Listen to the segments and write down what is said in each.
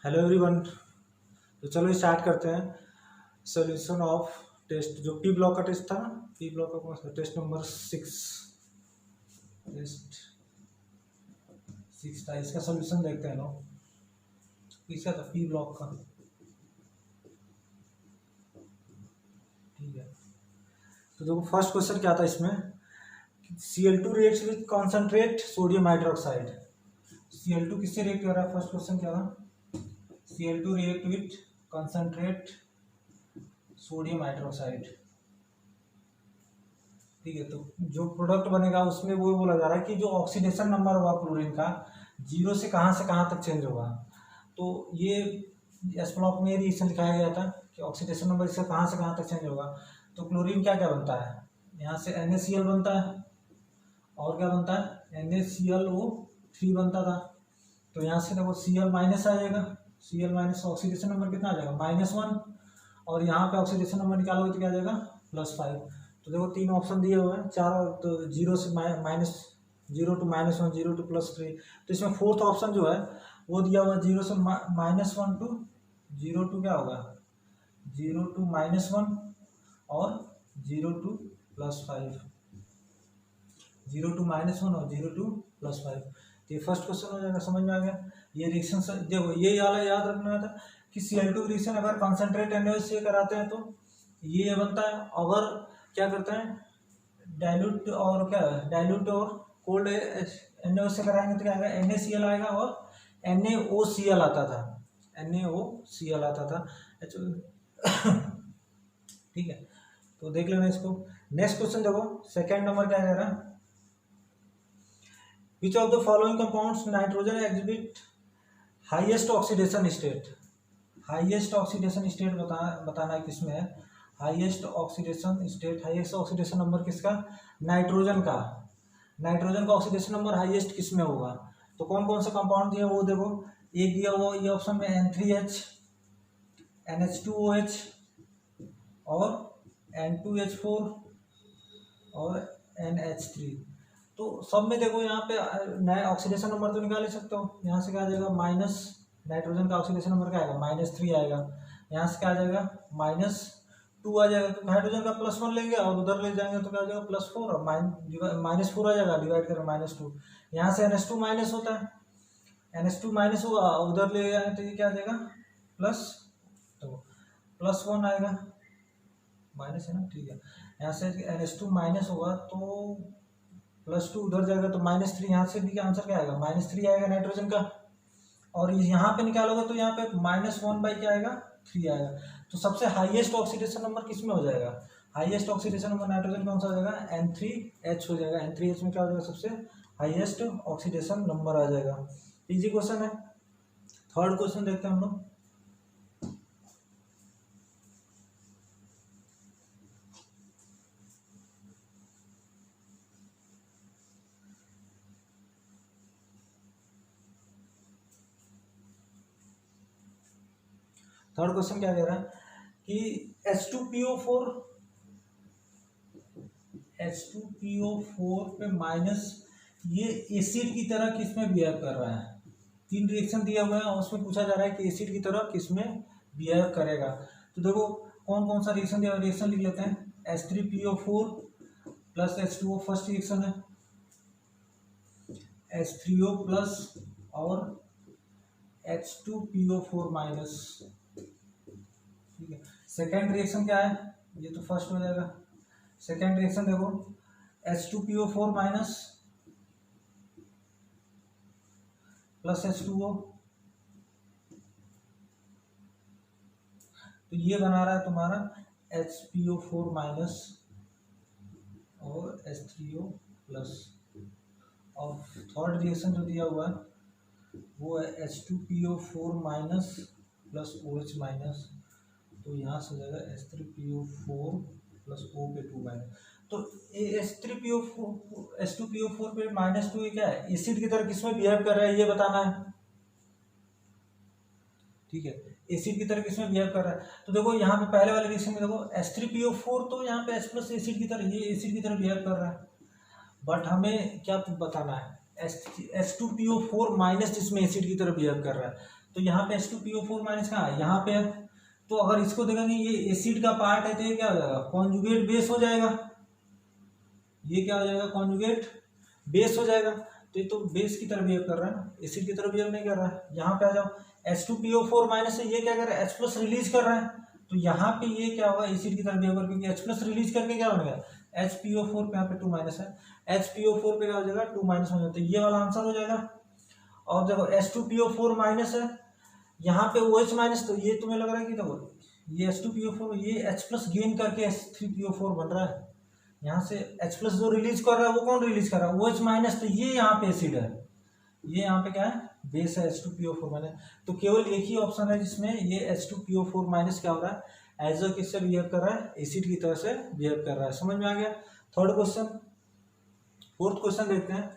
Hello everyone. तो चलो start करते हैं। सॉल्यूशन ऑफ टेस्ट जो पी ब्लॉक का टेस्ट था ना, पी ब्लॉक का कौन सा टेस्ट नंबर 6, टेस्ट 6 था। इसका सॉल्यूशन देखते हैं लोग। किसका था? पी ब्लॉक का। ठीक है, तो देखो फर्स्ट क्वेश्चन क्या था इसमें। Cl2 reacts with concentrate sodium hydroxide. Cl2 किससे रिएक्ट कर रहा है? फर्स्ट क्वेश्चन क्या था? Cl2 react with concentrate sodium hydroxide. ठीक है, तो जो प्रोडक्ट बनेगा उसमें वो बोला जा रहा है कि जो ऑक्सीडेशन नंबर होगा क्लोरीन का, जीरो से कहाँ तक चेंज होगा। तो ये एस ब्लॉक में रिएक्शन दिखाया गया था कि ऑक्सीडेशन नंबर इसका कहाँ तक चेंज होगा। तो क्लोरीन क्या क्या बनता है, यहाँ से NaCl बनता है, और क्या बनता है NaClO3 बनता था। तो यहाँ से देखो Cl माइनस आ जाएगा, Cl माइनस ऑक्सीडेशन नंबर कितना आ जाएगा -1, और यहाँ पे ऑक्सीडेशन नंबर निकालोगे तो क्या आ जाएगा +5। तो देखो तीन ऑप्शन दिए हुए हैं, चार, तो जीरो से minus, zero to -1, zero to +3। तो इसमें फोर्थ ऑप्शन जो है वो दिया हुआ है जीरो से -1 टू जीरो टू क्या होगा, जीरो टू -1 और जीरो टू +5, जीरो टू -1 और जीरो टू +5। तो ये फर्स्ट क्वेश्चन हो जाएगा, समझ में आ गया। ये रिएक्शन देखो ये वाला याद रखना था कि Cl2 रिएक्शन अगर कॉन्सेंट्रेट NaOH से कराते हैं तो ये बनता है, अगर क्या करते हैं डाइल्यूट और क्या डाइल्यूट और कोल्ड NaOH से कराएंगे तो क्या आएगा NaCl आएगा और NaOCl आता था, NaOCl आता था। ठीक है, तो देख लेना इसको। नेक्स्ट क्वेश्चन देखो, सेकंड नंबर क्या कह रहा है। Which of the following compounds nitrogen exhibit highest oxidation state? Highest oxidation state बताना है किसमें है। Highest oxidation state, highest oxidation number किसका? नाइट्रोजन का। नाइट्रोजन का ऑक्सीडेशन नंबर हाईएस्ट किसमें होगा? तो कौन कौन सा कंपाउंड दिया वो देखो। एक दिया वो ये ऑप्शन में N3H, NH2OH और N2H4 और NH3। तो सब में देखो यहाँ पे नया ऑक्सीडेशन नंबर तो निकाल ही सकते हो। यहाँ से क्या आ जाएगा माइनस, नाइट्रोजन का ऑक्सीडेशन नंबर क्या आएगा -3 आएगा। यहाँ से क्या आ जाएगा -2 आ जाएगा। तो हाइड्रोजन का +1 लेंगे और उधर ले जाएंगे तो क्या आ जाएगा +4 और -4 आ जाएगा, डिवाइड करें -2। यहाँ से NH2 माइनस होता है, NH2 माइनस हुआ, उधर ले जाएंगे तो ये क्या आ जाएगा प्लस, तो +1 आएगा, माइनस है ना। ठीक है, यहाँ से NH2 माइनस होगा तो +2 उधर जाएगा तो -3। यहाँ से भी आंसर क्या आएगा -3 आएगा नाइट्रोजन का। और यहाँ पे निकालोगे तो यहाँ पे -1 बाई क्या आएगा 3 आएगा। तो सबसे हाईएस्ट ऑक्सीडेशन नंबर किस में हो जाएगा? हाईएस्ट ऑक्सीडेशन नंबर नाइट्रोजन कौन सा हो जाएगा? N3H हो जाएगा। N3H में क्या हो जाएगा सबसे हाईएस्ट ऑक्सीडेशन नंबर आ जाएगा। इजी क्वेश्चन है। थर्ड क्वेश्चन देखते हैं हम लोग। थर्ड क्वेश्चन क्या कह रहा है कि H2PO4 पे माइनस, ये एसिड की तरह किसमें बिहेव कर रहा है? तीन रिएक्शन दिया हुआ है और उसमें पूछा जा रहा है कि एसिड की तरह किसमें बिहेव करेगा। तो देखो कौन कौन सा रिएक्शन दिया हुआ, रिएक्शन लिख लेते हैं। H3PO4 plus H2O first reaction है, H3O प्लस और H2PO4 माइनस। ठीक है, सेकेंड रिएक्शन क्या है? ये तो फर्स्ट हो जाएगा। सेकेंड रिएक्शन देखो H2PO4 माइनस प्लस H2O, तो ये बना रहा है तुम्हारा HPO4 माइनस और H3O प्लस। और थर्ड रिएक्शन जो दिया हुआ है वो है H2PO4 minus plus OH minus. तो यहाँ से हो जाएगा H3PO4 प्लस O पे 2 माइनस। तो H2PO4 पे -2 क्या है? एसिड की तरह किसमें बिहेव कर रहा है ये बताना है। ठीक है, एसिड की तरह किसमें बिहेव कर रहा है। तो देखो यहाँ पे पहले वाले रिएक्शन में देखो H3PO4 तो यहाँ पे H प्लस एसिड की तरह, ये एसिड की तरह बिहेव कर रहा है। बट हमें क्या बताना है, H2PO4 माइनस जिसमें एसिड की तरह बिहेव कर रहा है। तो यहाँ पे H2PO4 माइनस कहाँ है, यहाँ पे है। तो अगर इसको देखेंगे ये एसिड का पार्ट है तो ये क्या हो जाएगा, कॉन्जुगेट बेस हो जाएगा। ये क्या हो जाएगा, कॉन्जुगेट बेस हो जाएगा। तो ये तो बेस की तरह बिहेव कर रहा है ना, एसिड की तरह बिहेव नहीं कर रहा है। यहाँ पे आ जाओ, H2PO4 माइनस से ये क्या कर रहा है, H+ रिलीज कर रहा है। तो यहाँ पे ये क्या होगा, एसिड की तरह बिहेव कर, क्योंकि H+ रिलीज करके क्या बनेगा, HPO4 पे यहाँ पे 2 माइनस है, HPO4 पे क्या हो जाएगा 2 माइनस हो जाता है। ये वाला आंसर हो जाएगा। और देखो H2PO4 माइनस है, यहाँ पे OH माइनस, तो ये तुम्हें लग रहा है कि देखो ये H2PO4 ये H+ गेन करके H3PO4 बन रहा है। यहाँ से H+ जो रिलीज कर रहा है वो कौन रिलीज कर रहा है, OH माइनस। तो ये यहाँ पे एसिड है, ये यहाँ पे क्या है, बेस है H2PO4 माइनस। तो केवल एक ही ऑप्शन है जिसमें ये H2PO4 माइनस क्या हो रहा है, एज अ किससे बिहेव कर रहा है, एसिड की तरह से बिहेव कर रहा है। समझ में आ गया। थर्ड क्वेश्चन, फोर्थ क्वेश्चन देखते हैं।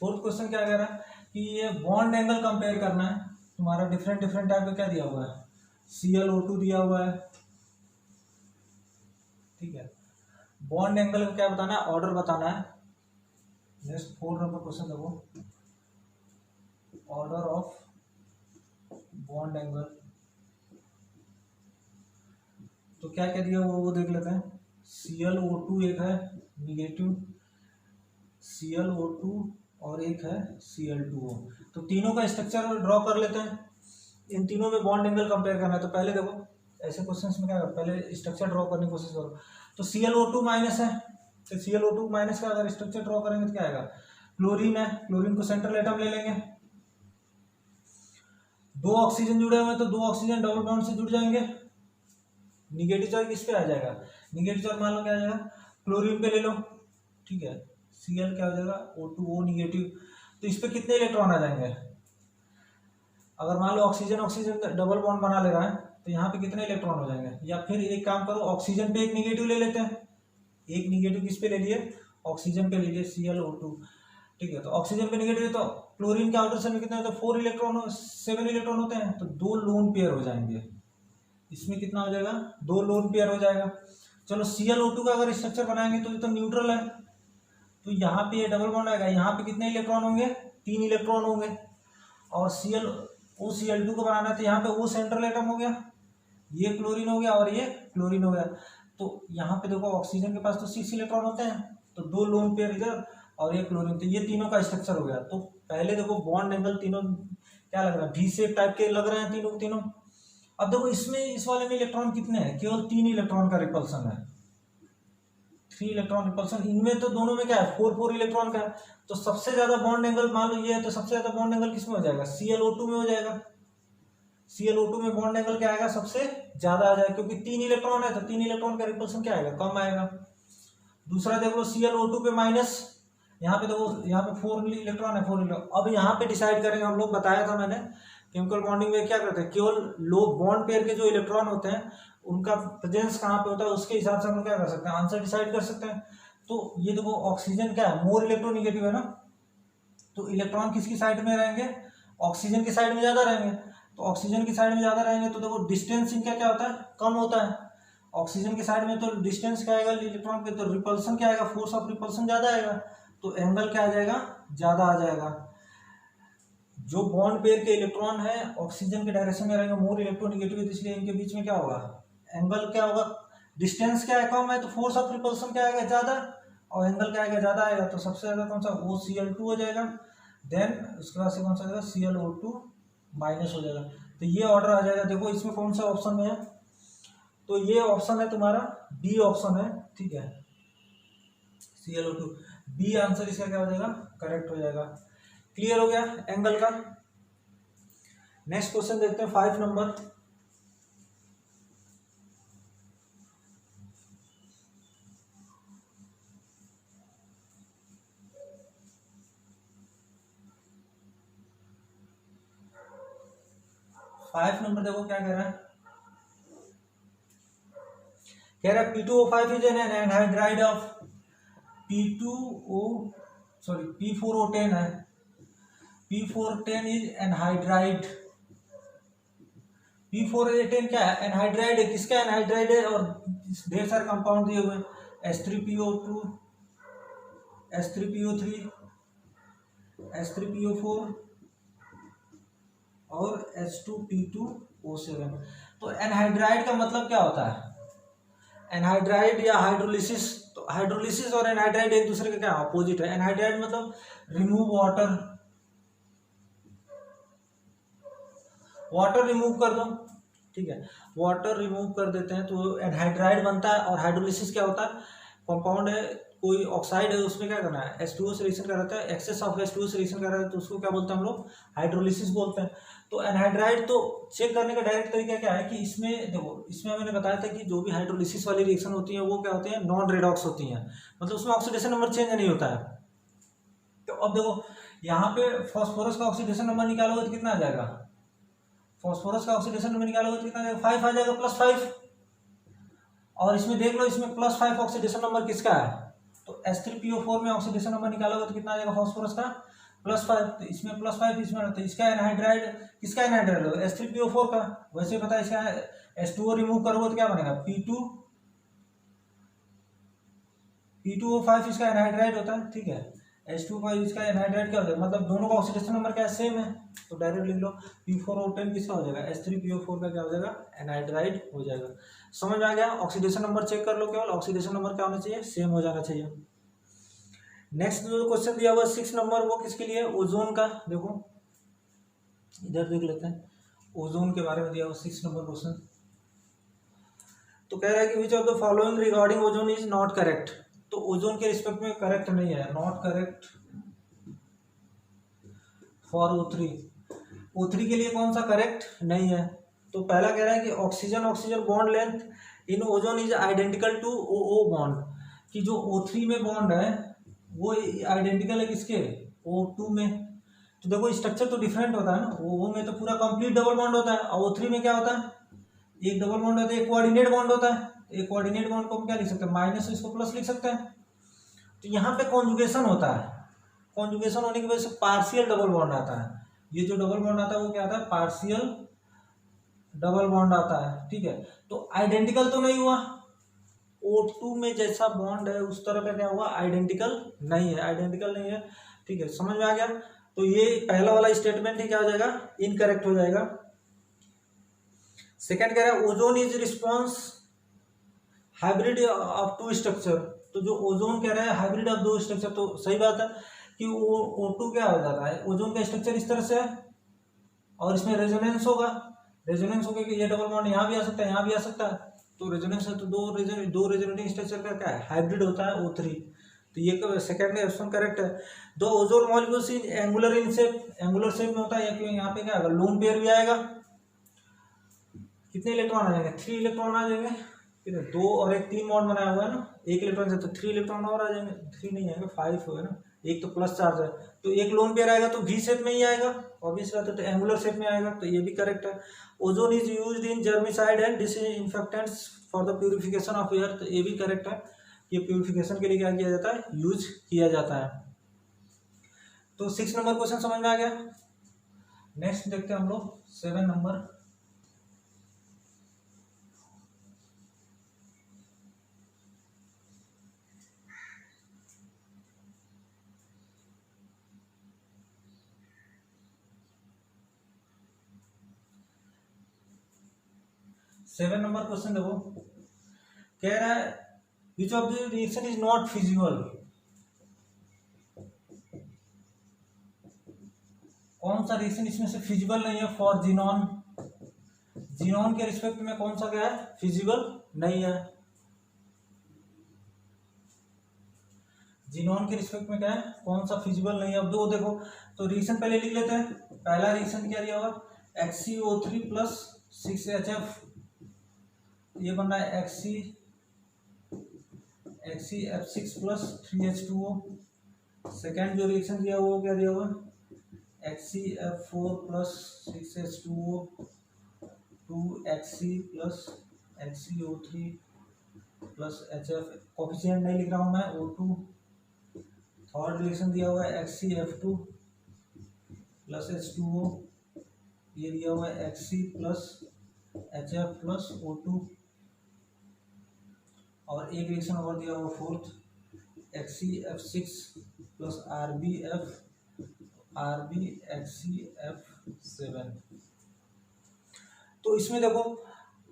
फोर्थ क्वेश्चन क्या कह रहा है कि ये बॉन्ड एंगल कंपेयर करना है तुम्हारा। डिफरेंट डिफरेंट टाइप का क्या दिया हुआ है, ClO2 दिया हुआ है, ठीक है। बॉन्ड एंगल का क्या बताना है, ऑर्डर बताना है। नेक्स्ट 4 नंबर क्वेश्चन देखो, ऑर्डर ऑफ बॉन्ड एंगल। तो क्या क्या दिया हुआ वो देख लेते हैं। ClO2 एक है निगेटिव, ClO2 और एक है Cl2O। तो तीनों का स्ट्रक्चर ड्रॉ कर लेते हैं। इन तीनों में बॉन्ड एंगल कंपेयर करना है। तो पहले देखो ऐसे क्वेश्चंस में क्या करो, पहले स्ट्रक्चर ड्रॉ करने की कोशिश करो। तो ClO2 माइनस है, तो ClO2 माइनस का अगर स्ट्रक्चर ड्रॉ करेंगे तो क्या आएगा, क्लोरीन है, क्लोरीन को सेंट्रल एटम ले लेंगे। 2 ऑक्सीजन जुड़े हुए हैं तो 2 ऑक्सीजन डबल बॉन्ड से जुड़ जाएंगे। निगेटिव चार्ज किस पे आ जाएगा, निगेटिव चार्ज मान लो क्या आ जाएगा, क्लोरीन पे ले लो, ठीक है। Cl क्या हो जाएगा, O2O निगेटिव। तो इस पे कितने इलेक्ट्रॉन आ जाएंगे, अगर मान लो ऑक्सीजन ऑक्सीजन डबल बॉन्ड बना ले रहा है तो यहाँ पे कितने इलेक्ट्रॉन हो जाएंगे। या फिर एक काम करो, ऑक्सीजन पे एक निगेटिव ले लेते हैं। एक निगेटिव किस पे ले लिए, ऑक्सीजन पे ले लिए, ClO2, ठीक है। तो ऑक्सीजन पे निगेटिव, तो क्लोरीन के आउटर सेल में कितने होते हैं, 4 इलेक्ट्रॉन, 7 इलेक्ट्रॉन होते हैं। तो 2 लोन पेयर हो जाएंगे। इसमें कितना हो जाएगा, 2 लोन पेयर हो जाएगा। चलो ClO2 का अगर स्ट्रक्चर बनाएंगे तो ये तो न्यूट्रल है, तो यहाँ पे ये डबल बॉन्ड आएगा। यहाँ पे कितने इलेक्ट्रॉन होंगे, 3 इलेक्ट्रॉन होंगे। और ClO2 को बनाना है तो यहाँ पे O सेंट्रल एटम हो गया, ये क्लोरीन हो गया और ये क्लोरीन हो गया। तो यहाँ पे देखो ऑक्सीजन के पास तो 6 इलेक्ट्रॉन होते हैं, तो 2 लोन पेयर इधर और ये क्लोरीन, तो ये तीनों का स्ट्रक्चर हो गया। तो पहले देखो बॉन्ड एंगल तीनों क्या लग रहा है, V शेप टाइप के लग रहे हैं तीनों तीनों। अब देखो इसमें इस वाले में इलेक्ट्रॉन कितने हैं, केवल 3 इलेक्ट्रॉन का रिपल्सन है, 3 इलेक्ट्रॉन रिपल्सन। इनमें तो दोनों में क्या है, 4 इलेक्ट्रॉन का है। तो सबसे ज्यादा बॉन्ड एंगल मान लो ये है, तो सबसे ज्यादा बॉन्ड एंगल किसमें हो जाएगा, ClO2 में हो जाएगा। ClO2 में बॉन्ड एंगल क्या आएगा, सबसे ज्यादा आ जाएगा, क्योंकि 3 इलेक्ट्रॉन है तो 3 इलेक्ट्रॉन का रिपल्सन क्या आएगा, कम आएगा। दूसरा देख लो ClO2 पे माइनस, यहाँ पे देखो यहाँ पे 4 इलेक्ट्रॉन है, 4 इलेक्ट्रॉन। अब यहाँ पे डिसाइड करेंगे हम लोग, बताया था मैंने केमिकल बॉन्डिंग में क्या करते हैं, केवल लो बॉन्ड पेयर के जो इलेक्ट्रॉन होते हैं उनका प्रेजेंस कहाँ पे होता है, उसके हिसाब से हम क्या कर सकते हैं, आंसर डिसाइड कर सकते हैं। तो ये देखो ऑक्सीजन क्या है, मोर इलेक्ट्रोनिगेटिव है ना, तो इलेक्ट्रॉन किसकी साइड में रहेंगे, ऑक्सीजन की साइड में ज्यादा रहेंगे। तो ऑक्सीजन की साइड में ज्यादा रहेंगे तो देखो डिस्टेंस इनका क्या होता है, कम होता है। ऑक्सीजन की साइड में तो डिस्टेंस क्या आएगा इलेक्ट्रॉन के, तो रिपल्सन क्या आएगा, फोर्स ऑफ रिपल्सन ज्यादा आएगा, तो एंगल क्या आ जाएगा, ज्यादा आ जाएगा। जो बॉन्ड पेयर के इलेक्ट्रॉन है ऑक्सीजन के डायरेक्शन में रहेंगे, मोर इलेक्ट्रोनिगेटिव, इसलिए इनके बीच में क्या होगा, एंगल क्या होगा, डिस्टेंस क्या है कम है तो फोर्स ऑफ रिपल्सन क्या आएगा, ज्यादा, और एंगल क्या आएगा, ज्यादा आएगा। तो सबसे ज्यादा कौन सा, OCl2 हो जाएगा। देन उसके बाद से कौन सा आ जाएगा, ClO2 माइनस हो जाएगा। तो ये ऑर्डर आ जाएगा। देखो इसमें कौन सा ऑप्शन में है, तो ये ऑप्शन है तुम्हारा डी ऑप्शन है, ठीक है, ClO2, बी आंसर इसका क्या हो जाएगा, करेक्ट हो जाएगा। क्लियर हो गया एंगल का। नेक्स्ट क्वेश्चन देखते हैं 5 नंबर। देखो क्या कह रहा है, कह रहा है P2O5 is an anhydride of P4O10 है, P410 इज एनहाइड्राइड। P4O10 क्या है, एनहाइड्राइड है। किसका एनहाइड्राइड है, और ढेर सारे कंपाउंड दिए हुए हैं, H3PO2, H3PO3, H3PO4 और H2P2O7। तो एनहाइड्राइड का मतलब क्या होता है? एनहाइड्राइड या हाइड्रोलिसिस, तो हाइड्रोलिसिस और एनहाइड्राइड एक दूसरे के क्या अपोजिट है। एनहाइड्राइड मतलब रिमूव वाटर, वाटर रिमूव कर दो, ठीक है, वाटर रिमूव कर देते हैं तो एनहाइड्राइड बनता है। और हाइड्रोलिसिस क्या होता है? कंपाउंड है, कोई ऑक्साइड है, उसमें क्या करना है, H2O से रिएक्शन कर रहता है, एक्सेस ऑफ H2O से रिएक्शन कर रहा है, तो उसको क्या बोलते हैं हम लोग? हाइड्रोलिसिस बोलते हैं। तो एनहाइड्राइड तो चेक करने का डायरेक्ट तरीका क्या है कि इसमें देखो, इसमें मैंने बताया था कि जो भी हाइड्रोलिसिस वाली रिएक्शन होती है वो क्या होती है, नॉन रेडॉक्स होती हैं, मतलब उसमें ऑक्सीडेशन नंबर चेंज नहीं होता है। तो अब देखो यहाँ पे फॉस्फोरस का ऑक्सीडेशन नंबर निकालोगे तो कितना आ जाएगा? फॉस्फोरस का ऑक्सीडेशन नंबर निकालोगे तो कितना आ जाएगा? 5 आ जाएगा, +5। और इसमें देख लो, इसमें +5 ऑक्सीडेशन नंबर किसका है? तो H3PO4 में ऑक्सीडेशन नंबर निकालोगे तो कितना आ जाएगा फॉस्फोरस का? +5। तो इसमें +5, इसमें, तो इसका एनहाइड्राइड, किसका एनहाइड्राइड होगा? H3PO4 का। वैसे पता है इसका H2O रिमूव करोगे तो क्या बनेगा? P2O5 इसका एनहाइड्राइड होता है, ठीक है। H2O5 इसका एनहाइड्राइड क्या होता है, मतलब दोनों का ऑक्सीडेशन नंबर क्या है, सेम है, तो डायरेक्ट लिख लो P4O10 किसका हो जाएगा? H3PO4 का क्या हो जाएगा? एनहाइड्राइड हो जाएगा। समझ में आ गया? ऑक्सीडेशन नंबर चेक कर लो, केवल ऑक्सीडेशन नंबर क्या होना चाहिए? सेम हो जाना चाहिए। नेक्स्ट जो क्वेश्चन दिया हुआ 6 नंबर, वो किसके लिए? ओजोन का। देखो इधर देख लेते हैं, ओजोन के बारे में दिया हुआ 6 नंबर क्वेश्चन। तो कह रहा है कि विच of the following regarding ozone is not correct. तो ओजोन के रिस्पेक्ट में करेक्ट नहीं है, not correct for O3। O3 के लिए कौन सा करेक्ट नहीं है? तो पहला कह रहा है कि oxygen oxygen bond length in ozone is identical to OO bond, कि जो O3 में बॉन्ड है वो आइडेंटिकल है किसके? O2 में। तो देखो स्ट्रक्चर तो डिफरेंट होता है ना, OO में तो पूरा कंप्लीट डबल बॉन्ड होता है, और O3 में क्या होता है? एक डबल बॉन्ड होता है, एक कोऑर्डिनेट बॉन्ड होता है। एक कोऑर्डिनेट बॉन्ड को हम क्या लिख सकते हैं? माइनस, इसको प्लस लिख सकते हैं। तो यहाँ पे कॉन्जुगेशन होता है, कॉन्जुगेशन होने की वजह से पार्शियल डबल बॉन्ड आता है। ये जो डबल बॉन्ड आता है वो क्या आता है? पार्शियल डबल बॉन्ड आता है, ठीक है। तो आइडेंटिकल तो नहीं हुआ, O2 में जैसा बॉन्ड है उस तरह का क्या हुआ? आइडेंटिकल नहीं है, आइडेंटिकल नहीं है, ठीक है। समझ में आ गया? तो ये पहला वाला स्टेटमेंट ही क्या हो जाएगा? इनकरेक्ट हो जाएगा। सेकंड कह रहा है ozone is response hybrid of 2 structure. तो जो ओजोन कह रहा है हाइब्रिड ऑफ 2 स्ट्रक्चर, तो सही बात है कि O2 क्या हो जाता है? ओजोन का स्ट्रक्चर इस तरह से है और इसमें रेजोनेंस होगा, रेजोनेंस होगा कि ये डबल बॉन्ड यहाँ भी आ सकता है, यहाँ भी आ सकता है, तो रेजोनेंस है, तो दो रेजोनेटिंग स्ट्रक्चर का क्या है? हाइब्रिड होता है O3। तो ये सेकंड ऑप्शन करेक्ट है। दो ozone molecules in angular in shape, angular shape में होता है, या यहाँ पे क्या आएगा? लोन पेयर भी आएगा। कितने इलेक्ट्रॉन आ जाएंगे? 3 इलेक्ट्रॉन आ जाएंगे। फिर 2 और 1 3 बॉन्ड बनाया हुआ है ना, 1 इलेक्ट्रॉन से, तो 3 इलेक्ट्रॉन और आ जाएंगे। 3 नहीं आएगा, 5 होगा ना, एक तो प्लस चार्ज है, तो एक लोन पेयर आएगा तो V शेप में ही आएगा, ऑब्वियस बात है, तो एंगुलर शेप में आएगा, तो ये भी करेक्ट है। Ozone is used in germicide and disinfectants for the purification of air, तो ये भी करेक्ट है, ये प्यूरिफिकेशन के लिए क्या किया जाता है? यूज किया जाता है। तो 6 नंबर क्वेश्चन समझ में आ गया। नेक्स्ट देखते हैं हम लोग 7 नंबर। सेवन नंबर क्वेश्चन देखो, कह रहा है which of the reaction is not feasible. कौन सा रिएक्शन इसमें से फिजिबल नहीं है फॉर जीनॉन। जीनॉन के रिस्पेक्ट में कौन सा क्या है? फिजिबल नहीं है। जीनॉन के रिस्पेक्ट में क्या है? कौन सा फिजिबल नहीं है? अब दो देखो, तो रिएक्शन पहले लिख लेते हैं। पहला रिएक्शन क्या दिया हुआ? HCO3 प्लस 6HF, ये बन रहा है HCF6 प्लस 3H2O। सेकेंड जो रिएक्शन दिया हुआ क्या दिया हुआ? HCF4 plus 6H2O 2HC plus HCO3 plus HF, coefficient नहीं लिख रहा हूँ मैं, O2। थर्ड रिएक्शन दिया हुआ है HCF2 प्लस H2O, ये दिया हुआ है HC plus HF plus O2, और एक रिएक्शन और दिया हुआ फोर्थ HCF6 प्लस RbHCF7। तो इसमें देखो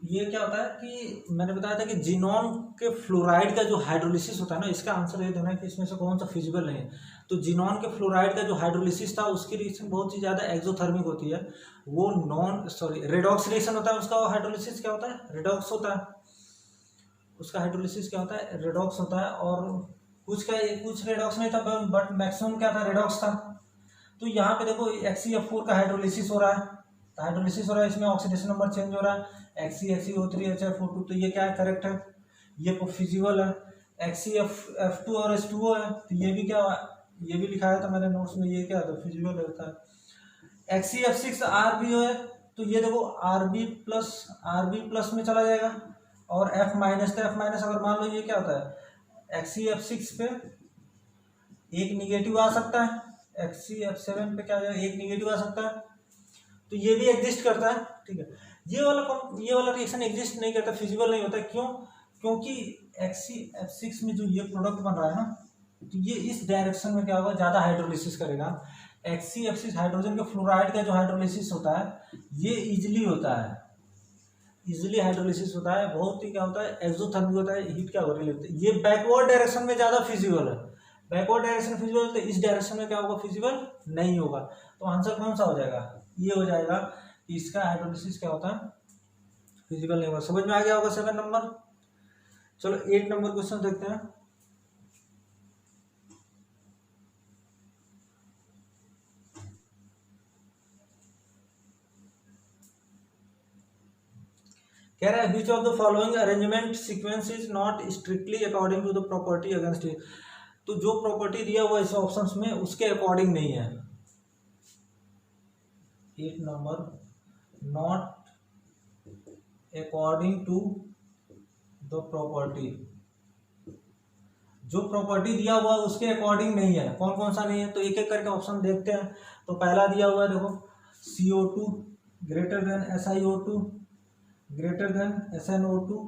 ये क्या होता है कि मैंने बताया था कि जिनोन के फ्लोराइड का जो हाइड्रोलिसिस होता है ना, इसका आंसर ये देना है कि इसमें से कौन सा फिजिबल नहीं है। तो जिनोन के फ्लोराइड का जो हाइड्रोलिसिस था उसकी रिएक्शन बहुत ही ज़्यादा एक्सोथर्मिक होती है, वो रेडॉक्स रिएक्शन होता है उसका। हाइड्रोलिसिस क्या होता है? रेडॉक्स होता है उसका। हाइड्रोलिसिस क्या होता है? रेडॉक्स होता है। और कुछ रेडॉक्स नहीं था, बट मैक्सिमम क्या था? रेडॉक्स था। तो यहाँ पे देखो HCl4 का हाइड्रोलिसिस हो रहा है, तो हाइड्रोलिसिस हो रहा है, इसमें ऑक्सीडेशन नंबर चेंज हो रहा है, HCHCO3 HF42। तो ये क्या है? करेक्ट है, ये फिजिबल है। HCF2 और H2O है, तो ये भी क्या, ये भी लिखाया था मैंने नोट्स में, ये क्या है? फिजिबल होता है। HCF6 RBO है, तो ये देखो RB प्लस में चला जाएगा, और F माइनस, तो F माइनस अगर मान लो ये क्या होता है? HCF6 पे एक निगेटिव आ सकता है, HCF7 पे क्या हो जाएगा? एक निगेटिव आ सकता है, तो ये भी एग्जिस्ट करता है। ठीक है, ये वाला रिएक्शन एग्जिस्ट नहीं करता, फिजिबल नहीं होता। क्यों? क्योंकि HCF6 में जो ये प्रोडक्ट बन रहा है ना, तो ये इस डायरेक्शन में क्या होगा? ज़्यादा हाइड्रोलिसिस करेगा। HCF6 हाइड्रोजन के फ्लोराइड का जो हाइड्रोलिसिस होता है ये इजिली होता है, इजिली हाइड्रोलिसिस होता है, बहुत ही क्या होता है? एक्सोथर्मिक होता है, हीट क्या हो रही है। ये बैकवर्ड डायरेक्शन में ज़्यादा फिजिबल है, बैकवर्ड डायरेक्शन फिजिबल, तो इस डायरेक्शन में क्या होगा? फिजिबल नहीं होगा। तो आंसर कौन सा हो जाएगा? ये हो जाएगा कि इसका हाइड्रोलिसिस क्या होता है? फिजिबल नहीं होगा। समझ में आ गया होगा 7 नंबर। चलो 8 नंबर क्वेश्चन देखते हैं। कह रहा है which of the following arrangement sequence is not strictly according to the property against it. तो जो प्रॉपर्टी दिया हुआ इस ऑप्शंस में उसके अकॉर्डिंग नहीं है। 8 number, not according to the property, जो प्रॉपर्टी दिया हुआ उसके अकॉर्डिंग नहीं है। कौन कौन सा नहीं है? तो एक एक करके ऑप्शन देखते हैं। तो पहला दिया हुआ है देखो, CO2 greater than SiO2 greater than SnO2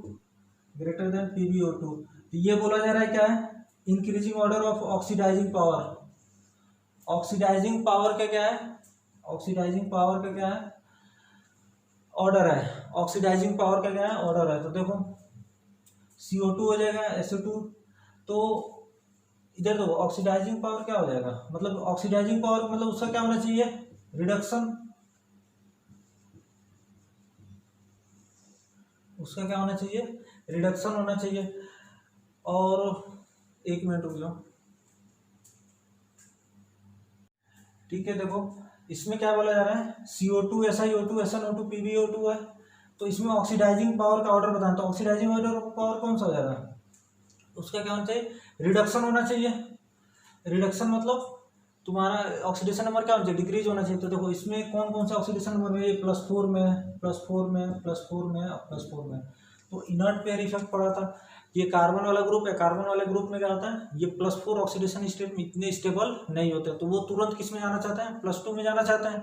greater than PbO2। तो ये बोला जा रहा है क्या है? Increasing order of oxidizing power. Oxidizing power का क्या है? ऑक्सीडाइजिंग पावर का क्या है? ऑर्डर है। ऑक्सीडाइजिंग पावर का क्या है? ऑर्डर है। तो देखो CO2 हो जाएगा SO2। तो इधर देखो ऑक्सीडाइजिंग पावर क्या हो जाएगा? मतलब ऑक्सीडाइजिंग पावर मतलब उसका क्या होना चाहिए? रिडक्शन। उसका क्या होना चाहिए? रिडक्शन होना चाहिए। और एक मिनट रुक जाओ। ठीक है, देखो इसमें क्या बोला जा रहा है? CO2 SiO2 SnO2 PbO2 है। तो इसमें ऑक्सीडाइजिंग पावर का ऑर्डर बताना। तो ऑक्सीडाइजिंग पावर कौन सा हो जाएगा? उसका क्या होना चाहिए? रिडक्शन होना चाहिए। रिडक्शन मतलब तुम्हारा ऑक्सीडेशन नंबर क्या होना चाहिए? डिक्रीज होना चाहिए। तो देखो इसमें कौन कौन सा ऑक्सीडेशन नंबर में? +4 में, +4 में, +4 में और +4 में। तो इनर्ट पेयर इफेक्ट पड़ा था। ये कार्बन वाला ग्रुप है, कार्बन वाले ग्रुप में क्या होता है? ये +4 ऑक्सीडेशन स्टेट में इतने स्टेबल नहीं होते, तो वो तुरंत किस में जाना चाहते हैं? +2 में जाना चाहते हैं।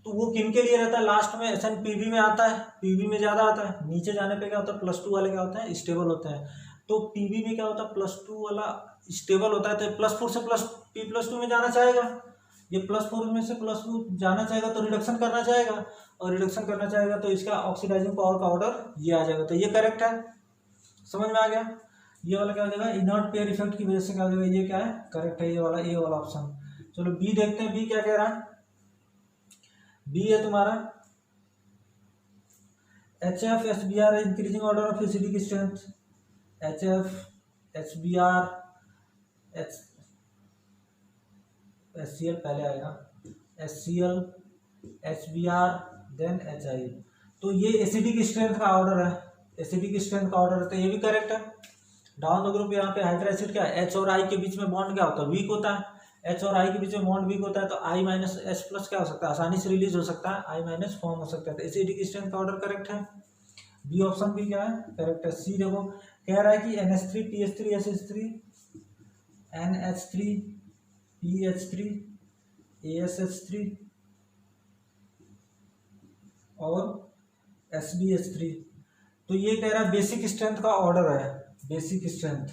तो वो किन के लिए रहता है? लास्ट में SnPb में आता है, PB में ज़्यादा आता है। नीचे जाने पे क्या होता है? +2 वाले क्या होते हैं? स्टेबल होते हैं। तो PB में क्या होता है? +2 वाला स्टेबल होता है, तो +4 से P+2 में जाना चाहेगा। ये +4 में से +2 जाना चाहेगा तो रिडक्शन करना चाहेगा, और रिडक्शन करना चाहेगा तो इसका ऑक्सीडाइजिंग पावर का ऑर्डर ये आ जाएगा। तो ये करेक्ट है। समझ में आ गया? ये वाला क्या हो जाएगा? इनर्ट पेयर इफेक्ट की वजह से क्या हो जाएगा? ये क्या है? करेक्ट है, ये वाला, ए वाला ऑप्शन। चलो बी देखते हैं, बी क्या कह रहा है? बी है तुम्हारा HF HBr increasing order of acidic strength. HF HBr HCl पहले आएगा, HCl HBr देन HI। तो ये एसिडिक स्ट्रेंथ का ऑर्डर है, एसिडिक स्ट्रेंथ का ऑर्डर है, तो ये भी करेक्ट है। डाउन द ग्रुप यहाँ पे हाइड्रोक्साइड एसिड क्या है? H और I के बीच में बॉन्ड क्या होता है? वीक होता है। H और I के बीच में बॉन्ड वीक होता है, तो I-H+ क्या हो सकता है? आसानी से रिलीज हो सकता है, I- फॉर्म हो सकता है। तो एसिडिक स्ट्रेंथ का ऑर्डर करेक्ट है। बी ऑप्शन भी क्या है? करेक्ट है। सी देखो कह रहा है कि NH3 PH3 SH3 NH3 PH3 ASH3 और SbH3। तो ये कह रहा है बेसिक स्ट्रेंथ का ऑर्डर है, बेसिक स्ट्रेंथ,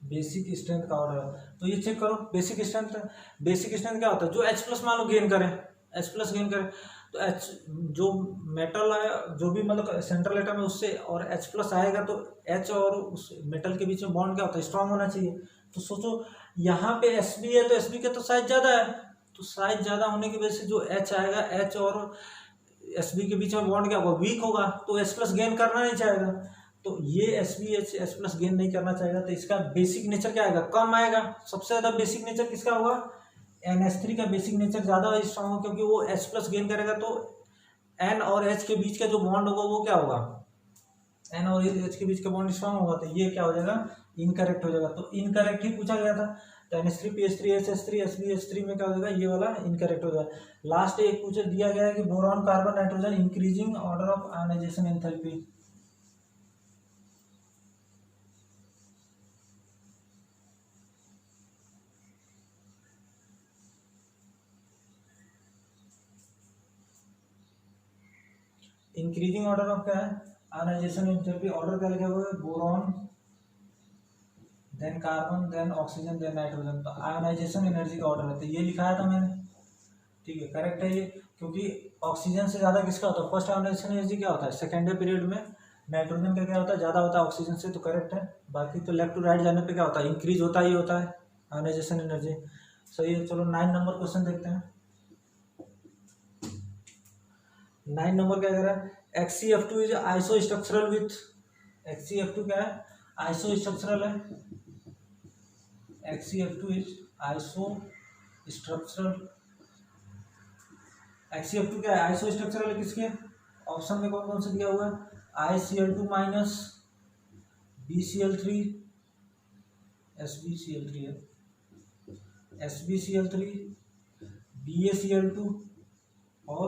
बेसिक स्ट्रेंथ का ऑर्डर है। तो ये चेक करो बेसिक स्ट्रेंथ, बेसिक स्ट्रेंथ क्या होता है? जो H+ मान लो गेन करें, H प्लस गेन करे तो H जो मेटल है, जो भी मतलब सेंट्रल एटम है उससे और H प्लस आएगा तो H और उस मेटल के बीच में बॉन्ड क्या होता है, स्ट्रांग होना चाहिए। तो सोचो यहाँ पे Sb है तो Sb का तो साइज ज़्यादा है, तो साइज ज़्यादा होने की वजह से जो H आएगा, H और Sb के बीच में बॉन्ड क्या होगा, वीक होगा, तो H प्लस गेन करना नहीं चाहेगा। तो ये Sb H प्लस गेन नहीं करना चाहेगा, तो इसका बेसिक नेचर क्या आएगा, कम आएगा। सबसे ज़्यादा बेसिक नेचर किसका होगा, NH3 का बेसिक नेचर ज़्यादा स्ट्रांग होगा, क्योंकि वो H प्लस गेन करेगा तो N और H के बीच का जो बॉन्ड होगा वो क्या होगा, N और H के बीच का बॉन्ड स्ट्रांग होगा, तो ये क्या हो जाएगा, इनकरेक्ट हो जाएगा। तो इनकरेक्ट ही पूछा गया था, तो NH3 SH3 में क्या हो जाएगा, ये वाला इनकरेक्ट हो जाएगा। लास्ट एक पूछा दिया गया है कि boron carbon nitrogen increasing order of ionization enthalpy. Increasing order of क्या है, आयनाइजेशन एंथैल्पी। ऑर्डर क्या लिखा हुआ है, boron than carbon than oxygen than nitrogen, तो आयनाइजेशन एनर्जी का ऑर्डर है, तो ये लिखाया था मैंने, ठीक है, करेक्ट है ये। क्योंकि ऑक्सीजन से ज़्यादा किसका होता है, फर्स्ट आयनाइजेशन एनर्जी क्या होता है, सेकेंडरी पीरियड में नाइट्रोजन का क्या होता है, ज़्यादा होता है ऑक्सीजन से, तो करेक्ट है। बाकी तो लेफ्ट टू राइट जाने पे क्या होता है, इंक्रीज होता ही होता है आयनाइजेशन एनर्जी, सही है। चलो 9 नंबर क्वेश्चन देखते हैं। 9 नंबर क्या कह रहा है, HCF2 is iso structural with, HCF2 क्या है, आइसो स्ट्रक्चरल है, HCF2 is iso structural. HCF2 क्या है, आइसो स्ट्रक्चरल है किसके, ऑप्शन में कौन कौन से दिया हुआ है, ICl2 माइनस BCl3, SbCl3 है, SbCl3, BaCl2 और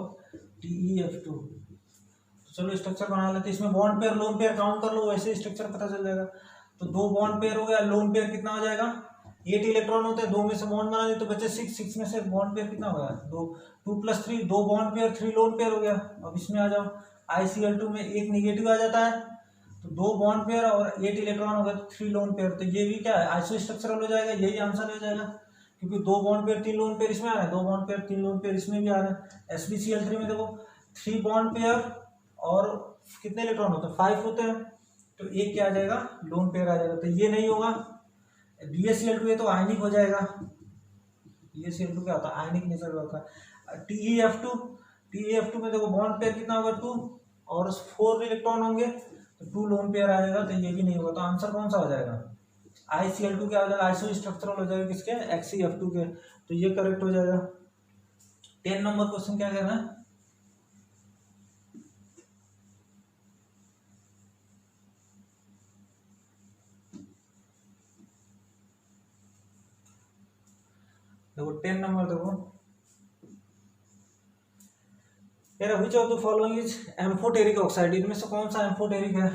TeF2। चलो स्ट्रक्चर बना लेते हैं, इसमें bond pair lone pair count कर लो, वैसे स्ट्रक्चर पता चल जाएगा। तो 2 बॉन्ड पेयर हो गया, लोन पेयर कितना हो जाएगा, 8 इलेक्ट्रॉन होते हैं, 2 में से बॉन्ड बना दे तो बचे 6 में से बॉन्ड पेयर कितना हो गया, 2 + 3, 2 बॉन्ड पेयर 3 लोन पेयर हो गया। अब इसमें आ जाओ, ICl2 में 1 निगेटिव आ जाता है, तो 2 बॉन्ड पेयर और 8 इलेक्ट्रॉन हो गया, तो 3 लोन पेयर, तो ये भी क्या है, आइसो स्ट्रक्चरल हो जाएगा, यही आंसर हो जाएगा। क्योंकि 2 बॉन्ड पेयर 3 लोन पेयर इसमें आ रहा है, 2 बॉन्ड पेयर 3 लोन पेयर इसमें भी आ रहा है। SbCl3 में देखो 3 बॉन्ड पेयर और कितने इलेक्ट्रॉन होते हैं, 5 होते हैं, तो एक क्या आ जाएगा, लोन पेयर आ जाएगा, तो ये नहीं होगा। BaCl2 ये तो आयनिक हो जाएगा, BaCl2 क्या होता है, आयनिक नेचर का होता है। TeF2 में देखो बॉन्ड पेयर कितना होगा, 2 और 4 इलेक्ट्रॉन होंगे, तो 2 लोन पेयर आ जाएगा, तो ये भी नहीं होगा। तो आंसर कौन सा हो जाएगा, ICl2 क्या हो जाएगा, आइसो स्ट्रक्चरल हो जाएगा किसके, HCF2 के, तो ये करेक्ट हो जाएगा। 10 नंबर क्वेश्चन क्या कहना है, देखो 10 नंबर देखो, which of the following is amphoteric oxide, इनमें से कौन सा एम्फोटेरिक है,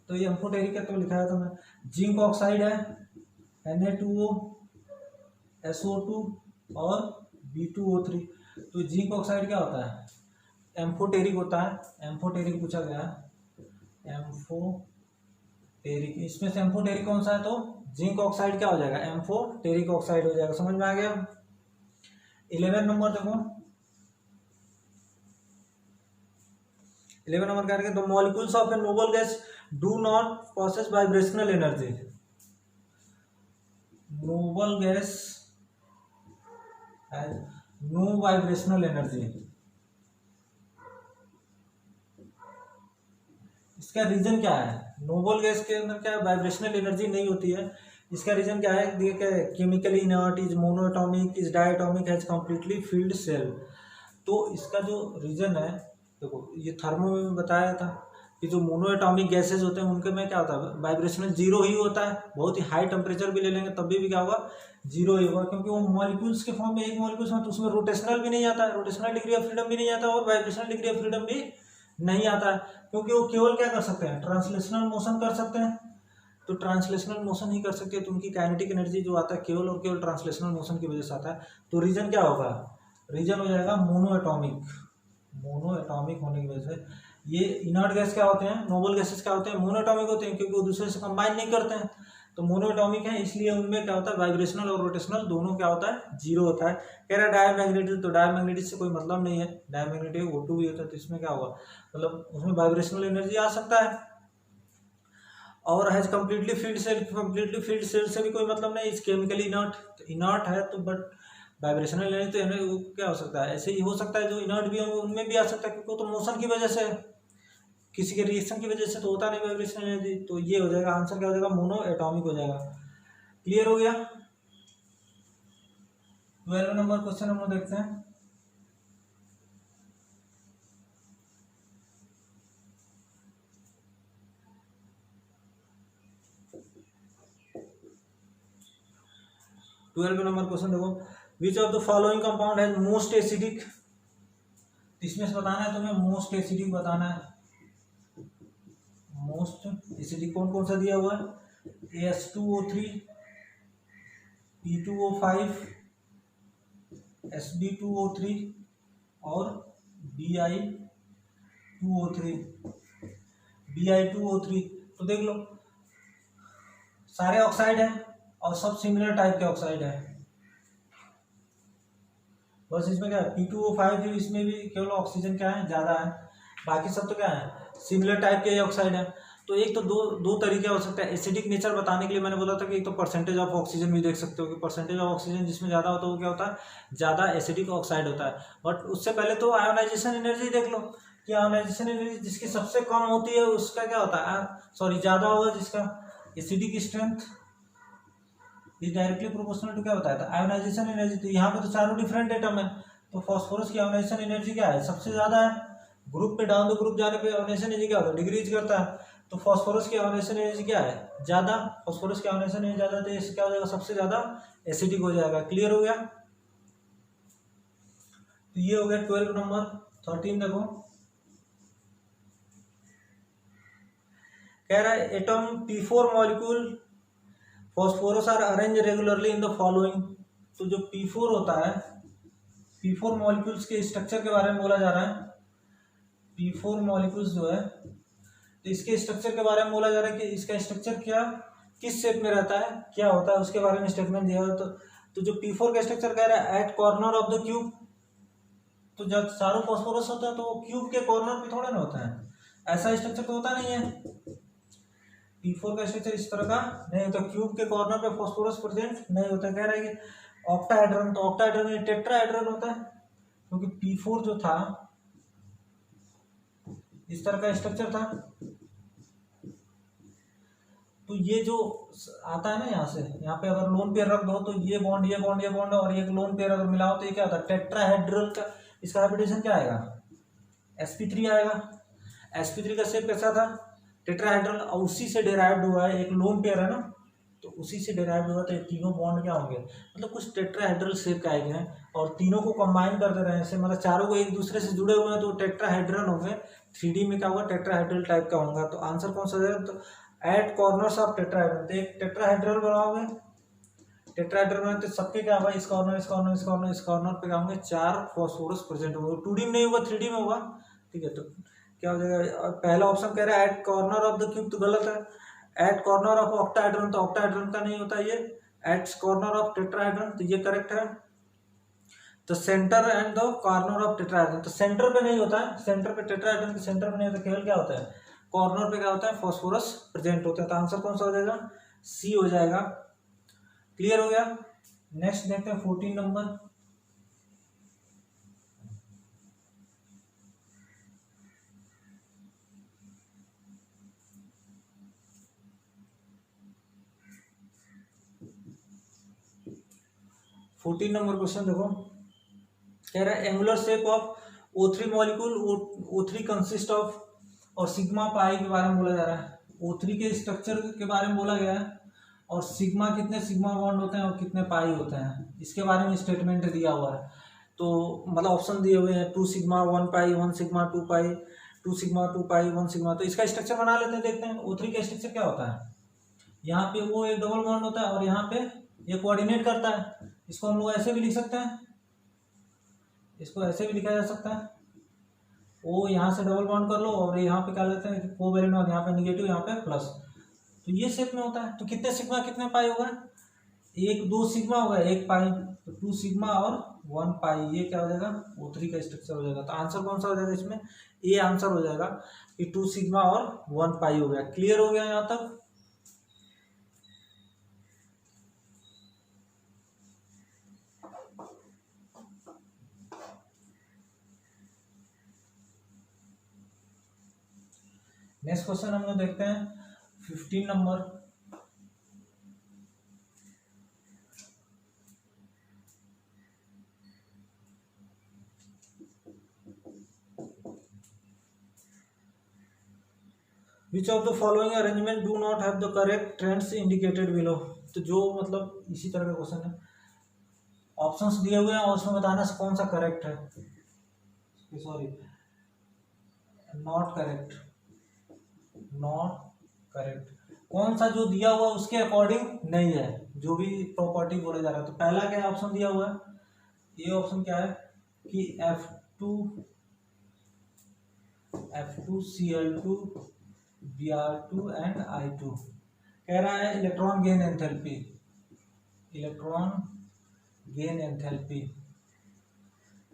तो ये एम्फोटेरिक है, तो लिखा है तो मैं, जिंक ऑक्साइड है, Na2O SO2 और B2O3। तो जिंक ऑक्साइड क्या होता है, एम्फोटेरिक होता है, एम्फोटेरिक पूछा गया है, एम्फोटेरिक, इसमें से एम्फोटेरिक कौन सा है, तो जिंक ऑक्साइड क्या हो जाएगा, एम्फोटेरिक ऑक्साइड हो जाएगा, समझ में आ गया। 11 नंबर देखो, 11 नंबर क्या है, the molecules of a noble gas do not process vibrational energy, noble gas has no vibrational energy, इसका रीजन क्या है, नोबल गैस के अंदर क्या वाइब्रेशनल एनर्जी नहीं होती है, इसका रीजन क्या है, देखिए chemically inert, is monoatomic, is diatomic, has completely filled shell. तो इसका जो रीजन है, देखो ये थर्मो में बताया था कि जो मोनोएटॉमिक गैसेज होते हैं उनके में क्या होता है, वाइब्रेशनल जीरो ही होता है, बहुत ही हाई टेम्परेचर भी ले लेंगे तब भी क्या होगा, जीरो ही होगा, क्योंकि वो मॉलिक्यूल्स के फॉर्म में, एक मॉलिक्यूल्स में, तो उसमें रोटेशनल भी नहीं आता है, रोटेशनल डिग्री ऑफ फ्रीडम भी नहीं आता और वाइब्रेशनल डिग्री ऑफ फ्रीडम भी नहीं आता है, क्योंकि वो केवल क्या कर सकते हैं, ट्रांसलेशनल मोशन कर सकते हैं, तो ट्रांसलेशनल मोशन ही कर सकते हैं, तो उनकी काइनेटिक एनर्जी जो आता है केवल और केवल ट्रांसलेशनल मोशन की वजह से आता है। तो रीजन क्या होगा, रीजन हो जाएगा मोनोएटॉमिक, मोनोएटॉमिक होने की वजह से। ये इनर्ट गैस क्या होते हैं, नोबल गैसेस क्या होते हैं, मोनोएटॉमिक होते हैं, क्योंकि वो दूसरे से कंबाइन नहीं करते हैं, तो मोनोएटॉमिक है, इसलिए उनमें क्या होता है, वाइब्रेशनल और रोटेशनल दोनों क्या होता है, जीरो होता है। कह रहा है डायमैग्नेटिक, तो डायमैग्नेटिक से कोई मतलब नहीं है, डायमैग्नेटिक O2 भी होता है, तो इसमें क्या होगा, मतलब उसमें वाइब्रेशनल एनर्जी आ सकता है। और has completely filled shell, completely filled shell से भी कोई मतलब नहीं, इस केमिकली इनर्ट, तो इनर्ट है तो बट वाइब्रेशनल एनर्जी तो क्या हो सकता है, ऐसे ही हो सकता है, जो इनर्ट भी होंगे उनमें भी आ सकता है, क्योंकि वो तो मोशन की वजह से, किसी के रिएक्शन की वजह से तो होता नहीं वाइब्रेशनल एनर्जी। तो ये हो जाएगा आंसर, क्या हो जाएगा, मोनो एटॉमिक हो जाएगा। क्लियर हो गया। 12 नंबर क्वेश्चन हम लोग देखते हैं। ट्वेल्व नंबर क्वेश्चन देखो, विच of the following compound has most acidic, इसमें से बताना है तुम्हें, मोस्ट एसिडिक बताना है। मोस्ट एसिडिक कौन कौन सा दिया हुआ है, H2O3, P2O5, Sb2O3 और Bi2O3, Bi2O3। तो देख लो सारे ऑक्साइड हैं और सब सिमिलर टाइप के ऑक्साइड है, बस इसमें क्या है, P2O5 जो इसमें भी केवल ऑक्सीजन क्या है, ज़्यादा है, बाकी सब तो क्या है, सिमिलर टाइप के ऑक्साइड है। तो एक तो दो तरीके हो सकते हैं एसिडिक नेचर बताने के लिए, मैंने बोला था कि एक तो परसेंटेज ऑफ ऑक्सीजन भी देख सकते हो, कि परसेंटेज ऑफ ऑक्सीजन जिसमें ज़्यादा होता है वो क्या होता है, ज़्यादा एसिडिक ऑक्साइड होता है। बट उससे पहले तो आयोनाइजेशन एनर्जी देख लो, कि आयोनाइजेशन एनर्जी जिसकी सबसे कम होती है उसका क्या होता है, सॉरी ज़्यादा होगा जिसका acidic strength is directly proportional to क्या बताया था, आयोनाइजेशन एनर्जी। तो यहाँ पे तो चारों डिफरेंट एटम है, तो फास्फोरस की आयोनाइजेशन एनर्जी क्या है, सबसे ज़्यादा है। ग्रुप पे डाउन द ग्रुप जाने पे आयोनाइजेशन एनर्जी क्या होता है, डिक्रीज करता है, तो फास्फोरस की आयोनाइजेशन एनर्जी क्या है, ज़्यादा, फास्फोरस की आयोनाइजेशन एनर्जी ज़्यादा, तो इससे क्या हो जाएगा, सबसे ज़्यादा एसिडिक हो जाएगा। क्लियर हो गया। तो ये हो गया 12 नंबर। 13 देखो, कह रहा है atom P4 molecule phosphorus are arrange regularly in the following. तो जो P4 होता है, P4 मॉलिक्यूल्स के स्ट्रक्चर के बारे में बोला जा रहा है। P4 मॉलिक्यूल्स जो है, तो इसके स्ट्रक्चर के बारे में बोला जा रहा है कि इसका स्ट्रक्चर क्या, किस शेप में रहता है, क्या होता है, उसके बारे में स्टेटमेंट दिया हुआ। तो जो P4 का स्ट्रक्चर कह रहा है at corner of the cube, तो जब चारों फॉस्फोरस होता है तो वो क्यूब के कॉर्नर पे थोड़ा ना होता है, ऐसा स्ट्रक्चर तो होता नहीं है। P4 का स्ट्रक्चर इस तरह का नहीं होता, क्यूब के कॉर्नर पे फास्फोरस प्रेजेंट नहीं होता। कह रहा है कि ऑक्टाहेड्रन, तो ऑक्टाहेड्रन में टेट्राहेड्रन होता है, क्योंकि P4 जो था इस तरह का स्ट्रक्चर था। तो ये जो आता है ना यहाँ से, यहाँ पे अगर लोन पेयर रख दो तो ये बॉन्ड ये बॉन्ड ये बॉन्ड और एक लोन पेयर अगर मिलाओ तो ये क्या होता है, टेट्राहेड्रल का, इसका हाइब्रिडेशन क्या आएगा, sp3 आएगा। sp3 का शेप कैसा था, टेट्राहेड्रल, और उसी से डिराइव्ड हुआ है, एक लोन पेयर है ना, तो उसी से डिराइव्ड हुआ, तो ये तीनों बॉन्ड क्या होंगे, मतलब कुछ टेट्राहेड्रल शेप के आए गए हैं, और तीनों को कंबाइन कर दे रहे हैं ऐसे, मतलब चारों को एक दूसरे से जुड़े हुए हैं तो टेट्राहेड्रल होंगे। 3D में क्या होगा, टेट्राहेड्रल टाइप का होगा। तो आंसर कौन सा हो जाएगा, तो एट कॉर्नर्स ऑफ टेट्राहेड्रल, तो एक टेट्राहेड्रल बनाओगे, टेट्राहेड्रल में तो सबके क्या होगा, इस कॉर्नर इस कॉर्नर इस कॉर्नर इस कॉर्नर पे क्या होंगे, 4 फॉस्फोरस प्रेजेंट होंगे। 2D में नहीं होगा, 3D में होगा। ठीक है, तो क्या हो जाएगा, पहला ऑप्शन कह रहा है at corner of the cube, तो गलत है। एट कॉर्नर ऑफ ऑक्टाहेड्रन, तो ऑक्टाहेड्रन का नहीं होता ये, एट कॉर्नर ऑफ टेट्राहेड्रन, तो ये करेक्ट है। तो centre and the corner of tetrahedron, तो सेंटर पे नहीं होता है, सेंटर पे टेट्राहेड्रन के सेंटर पे नहीं होता, केवल क्या होता है, कॉर्नर पे क्या होता है, फास्फोरस प्रेजेंट होता है। तो आंसर कौन सा हो जाएगा, सी हो जाएगा। क्लियर हो गया। नेक्स्ट देखते हैं 14 नंबर। फोर्टीन नंबर क्वेश्चन देखो, कह रहा है angular shape of O3 molecule, O3 consist of, और सिग्मा पाई के बारे में बोला जा रहा है। O3 के स्ट्रक्चर के बारे में बोला गया है, और सिग्मा कितने सिग्मा बॉन्ड होते हैं और कितने पाई होते हैं, इसके बारे में स्टेटमेंट दिया हुआ है। तो मतलब ऑप्शन दिए हुए हैं, 2 सिग्मा 1 पाई, 1 सिग्मा 2 पाई, 2 सिग्मा 2 पाई 1 सिग्मा। तो इसका स्ट्रक्चर बना लेते हैं, देखते हैं O3 का स्ट्रक्चर क्या होता है। यहाँ पे वो एक डबल बॉन्ड होता है और यहाँ पे ये कोऑर्डिनेट करता है। इसको हम लोग ऐसे भी लिख सकते हैं, इसको ऐसे भी लिखा जा सकता है, ओ यहाँ से डबल बॉन्ड कर लो और यहाँ पे क्या लेते हैं कोवैलेंट, और यहाँ पे निगेटिव यहाँ पे प्लस, तो ये शेप में होता है। तो कितने सिग्मा कितने पाई होगा, एक 2 सिग्मा होगा 1 पाई, तो 2 सिग्मा और 1 पाई, ये क्या हो जाएगा O3 का स्ट्रक्चर हो जाएगा। तो आंसर कौन सा हो जाएगा इसमें, ए आंसर हो जाएगा कि 2 सिग्मा और 1 पाई हो गया। क्लियर हो गया यहाँ तक। नेक्स्ट क्वेश्चन हम लोग देखते हैं 15 number. Which of the following arrangement do not have the correct trends indicated below. तो जो मतलब इसी तरह का क्वेश्चन है, ऑप्शंस दिए हुए हैं और उसमें बताना से कौन सा करेक्ट है, sorry not correct, not correct, कौन सा जो दिया हुआ उसके अकॉर्डिंग नहीं है, जो भी प्रॉपर्टी बोले जा रहा है। तो पहला क्या ऑप्शन दिया हुआ है, ये ऑप्शन क्या है कि F2Cl2 Br2 एंड I2 कह रहा है electron gain enthalpy, electron gain enthalpy.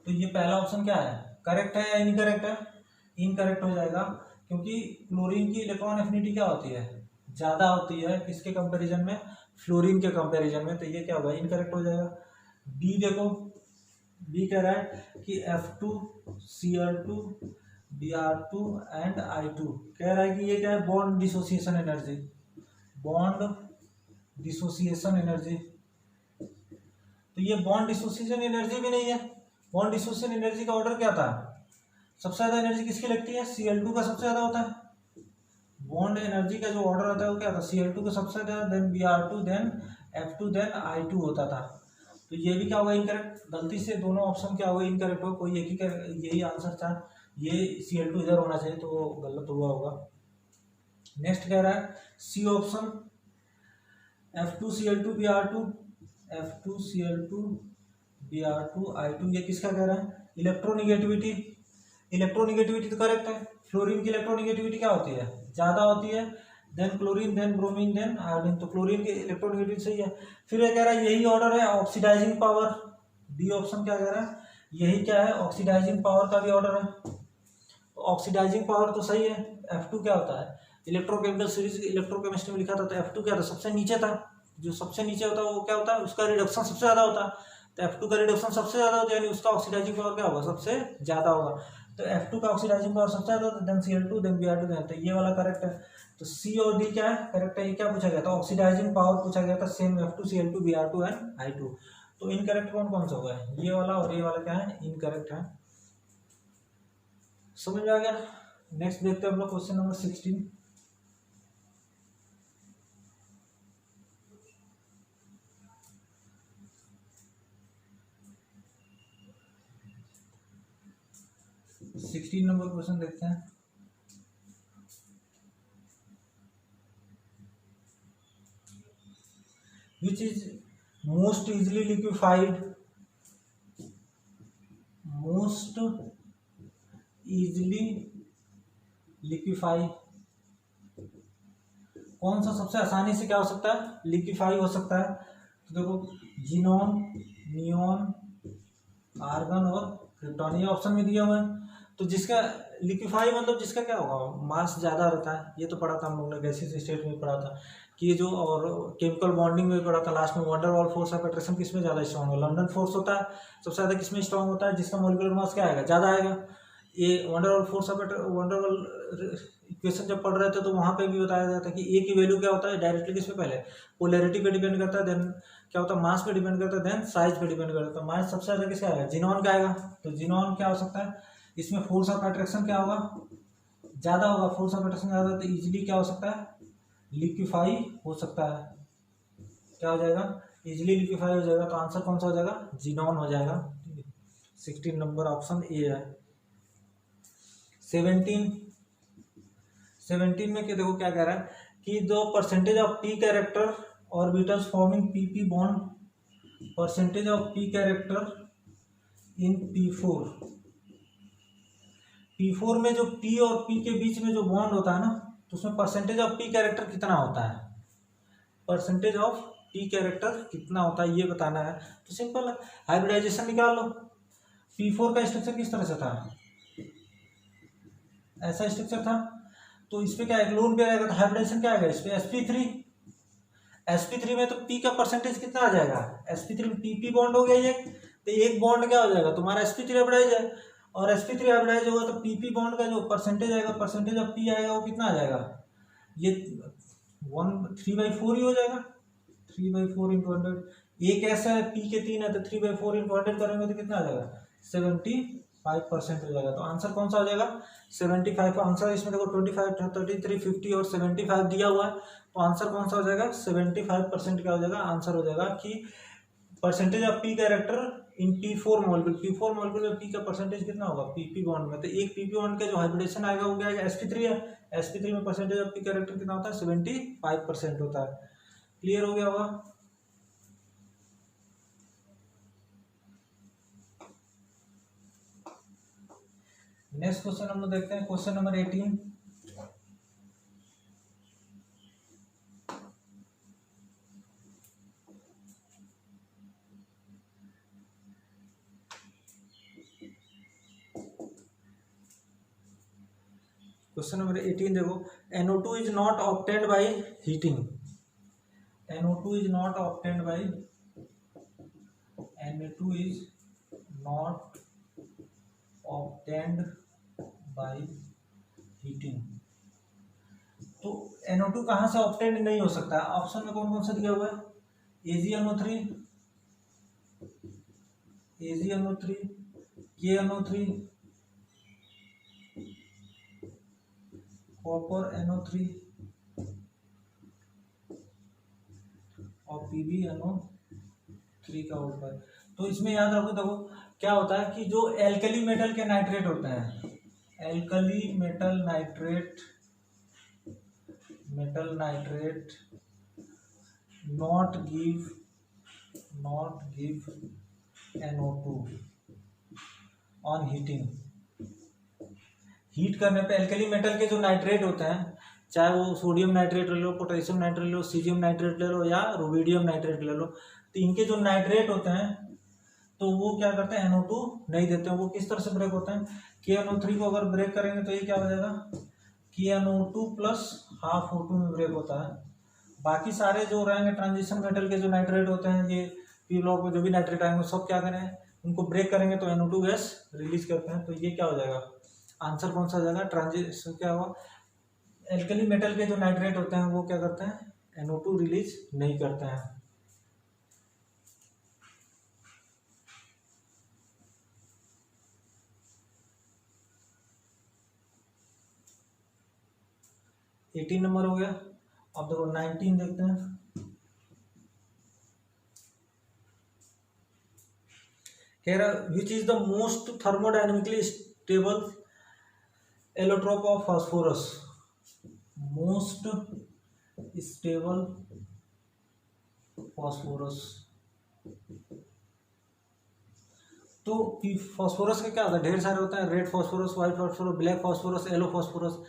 तो ये पहला ऑप्शन क्या है, करेक्ट है या इनकरेक्ट है, इनकरेक्ट हो जाएगा, क्योंकि क्लोरीन की इलेक्ट्रॉन एफिनिटी क्या होती है, ज़्यादा होती है किसके कंपैरिजन में, फ्लोरीन के कंपैरिजन में। तो ये क्या होगा, इनकरेक्ट हो जाएगा। बी देखो, बी कह रहा है कि F2Cl2 Br2 एंड I2 कह रहा है कि ये क्या है, bond dissociation energy, bond dissociation energy. तो ये बॉन्ड डिसोसिएशन एनर्जी भी नहीं है। बॉन्ड डिसोसिएशन एनर्जी का ऑर्डर क्या था, सबसे ज़्यादा एनर्जी किसकी लगती है, Cl2 का सबसे ज़्यादा होता है। बॉन्ड एनर्जी का जो ऑर्डर होता है वो क्या था, Cl2 का सबसे ज़्यादा, then Br2, then F2, then I2 होता था। तो ये भी क्या होगा, इनकरेक्ट। गलती से दोनों ऑप्शन क्या होगा, इनकरेक्ट हो, कोई एक ही यही आंसर था, ये Cl2 इधर होना चाहिए, तो वो गलत हुआ होगा। नेक्स्ट कह रहा है C option, F2Cl2 Br2, F2Cl2 Br2 I2, ये किसका कह रहा है, इलेक्ट्रोनिगेटिविटी। इलेक्ट्रोनिगेटिविटी तो करेक्ट है, फ्लोरीन की इलेक्ट्रोनिगेटिविटी क्या होती है, ज़्यादा होती है, than chlorine, than bromine, than iodine. तो क्लोरीन की इलेक्ट्रोनिगेटिविटी सही है। फिर ये कह रहा है यही ऑर्डर है, ऑक्सीडाइजिंग पावर, डी ऑप्शन क्या कह रहा है, यही क्या है, ऑक्सीडाइजिंग पावर का भी ऑर्डर है। ऑक्सीडाइजिंग पावर तो सही है। F2 क्या होता है, इलेक्ट्रोकेमिकल सीरीज इलेक्ट्रोकेमिस्ट्री में लिखा था, तो F2 क्या था, सबसे नीचे था। जो सबसे नीचे होता है वो क्या होता है, उसका रिडक्शन सबसे ज़्यादा होता है। तो F2 का रिडक्शन सबसे ज़्यादा होता है, यानी उसका ऑक्सीडाइजिंग पावर क्या होगा, सबसे ज़्यादा होगा। तो F2 का ऑक्सीडाइजिंग पावर सबसे ज़्यादा होता है, then Cl2, then Br2, then, तो ये वाला करेक्ट है। तो सी और डी क्या है, करेक्ट है। ये क्या पूछा गया था, ऑक्सीडाइजिंग पावर पूछा गया था, same F2Cl2 Br2 and I2। तो इनकरेक्ट कौन कौन सा होगा, ये वाला और ये वाला क्या है, इनकरेक्ट है। समझ में आ गया। नेक्स्ट देखते हैं हम लोग क्वेश्चन नंबर 16। नंबर क्वेश्चन देखते हैं। Which is most easily liquefied, most easily liquefy, कौन सा सबसे आसानी से क्या हो सकता है, लिक्विफाई हो सकता है। तो देखो जीनॉन, नियॉन, आर्गन और क्रिप्टॉन, ये ऑप्शन में दिया हुआ है। तो जिसका लिक्विफाई मतलब जिसका क्या होगा, मास ज़्यादा रहता है। ये तो पढ़ा था हम लोग ने, गैसियस स्टेट में पढ़ा था कि ये जो, और केमिकल बॉन्डिंग में पढ़ा था लास्ट में, wonder wall force of attraction किस में ज़्यादा स्ट्रॉन्ग है, लंडन फोर्स होता है सबसे ज़्यादा, किस में स्ट्रॉन्ग होता है, जिसका मॉलिक्यूलर मास क्या आएगा, ज़्यादा आएगा। ये wonder wall force of wonder wall equation जब पढ़ रहे थे तो वहाँ पे भी बताया जाता है कि ए की वैल्यू क्या होता है, डायरेक्टली किस पे, पहले पोलैरिटी पे डिपेंड करता है, देन क्या होता है, मास पे डिपेंड करता है, देन साइज पे डिपेंड करता है। तो मास सबसे ज़्यादा किसका आएगा, जिनॉन का आएगा। तो जिनॉन क्या हो सकता है, इसमें फोर्स ऑफ अट्रैक्शन क्या होगा, ज़्यादा होगा, फोर्स ऑफ अट्रैक्शन ज़्यादा, तो इजीली क्या हो सकता है, लिक्विफाई हो सकता है। क्या हो जाएगा, इजीली लिक्विफाई हो जाएगा। तो आंसर कौन सा हो जाएगा, जिनॉन हो जाएगा। 16 नंबर ऑप्शन ए है। 17 में क्या, देखो क्या कह रहा है कि दो percentage of P character orbitals forming P bond, percentage of P character in P4 में जो P और P के बीच में जो बॉन्ड होता है ना, तो उसमें परसेंटेज ऑफ पी कैरेक्टर कितना होता है, परसेंटेज ऑफ पी कैरेक्टर कितना होता है ये बताना है। तो सिंपल है, हाइब्रिडाइजेशन निकाल लो। P4 का स्ट्रक्चर किस तरह से था, ऐसा स्ट्रक्चर था। तो इस पे क्या है, लोन पे आएगा तो हाइब्रिडाइजेशन क्या आएगा, इस पे sp3। sp3 में तो p का परसेंटेज कितना आ जाएगा, sp3 में pp बॉन्ड हो गया ये, तो एक बॉन्ड क्या हो जाएगा तुम्हारा sp3 हाइब्रिडाइज है, और sp3 हाइब्रिडाइज होगा तो pp बॉन्ड का जो परसेंटेज आएगा, परसेंटेज ऑफ p आएगा वो कितना आ जाएगा, ये 3/4 ही हो जाएगा। 3/4 इंटू 100, एक ऐसा है p के 3 है तो 3/4 इंटू 100 करेंगे तो कितना आ जाएगा, 75% हो जाएगा। तो आंसर कौन सा हो जाएगा, 75। आंसर इसमें देखो 25, 33, 50 और 75 दिया हुआ है, तो आंसर कौन सा हो जाएगा, 75% क्या हो जाएगा, आंसर हो जाएगा कि percentage of P character in P4 molecule, P4 molecule में पी का परसेंटेज कितना होगा PP बॉन्ड में, तो एक PP बॉन्ड का जो हाइब्रिडेशन आएगा वो क्या आएगा, sp3 है, sp3 में परसेंटेज ऑफ पी कैरेक्टर कितना होता है, 75% होता है। क्लियर हो गया होगा। नेक्स्ट क्वेश्चन हम लोग देखते हैं, क्वेश्चन नंबर 18। क्वेश्चन नंबर 18 देखो, NO2 is not obtained by heating, NO2 is not obtained by, NO2 is not obtained by heating. तो NO2 कहाँ से ऑब्टेन्ड नहीं हो सकता, ऑप्शन में कौन कौन सा दिया हुआ है, AgNO3, AgNO3, KNO3, copper NO3 और PbNO3 का होता है। तो इसमें याद रखो, देखो क्या होता है कि जो एल्कली मेटल के नाइट्रेट होते हैं, alkali metal nitrate, metal nitrate not give NO2 on heating. Heat करने पे एल्कली मेटल के जो नाइट्रेट होते हैं, चाहे वो सोडियम नाइट्रेट ले लो, पोटेशियम नाइट्रेट ले लो, सीजियम नाइट्रेट ले लो या रुबिडियम नाइट्रेट ले लो, तो इनके जो नाइट्रेट होते हैं तो वो क्या करते हैं, NO2 नहीं देते हैं। वो किस तरह से ब्रेक होते हैं, KNO3 को अगर ब्रेक करेंगे तो ये क्या हो जाएगा, KNO2 प्लस हाफ O2 में ब्रेक होता है। बाकी सारे जो रहेंगे ट्रांजिशन मेटल के जो नाइट्रेट होते हैं, ये पी ब्लॉक में जो भी नाइट्रेट आएंगे सब क्या करें, उनको ब्रेक करेंगे तो NO2 गैस रिलीज करते हैं। तो ये क्या हो जाएगा, आंसर कौन सा हो जाएगा, ट्रांजिशन क्या होगा, एल्कली मेटल के जो नाइट्रेट होते हैं वो क्या करते हैं, NO2 रिलीज नहीं करते हैं। एटीन नंबर हो गया। अब देखो 19 देखते हैं। कह रहा which is the most thermodynamically stable allotrope of phosphorus, most stable phosphorus. तो फास्फोरस के क्या होता है, ढेर सारे होते हैं, red phosphorus, white phosphorus, black phosphorus, yellow phosphorus.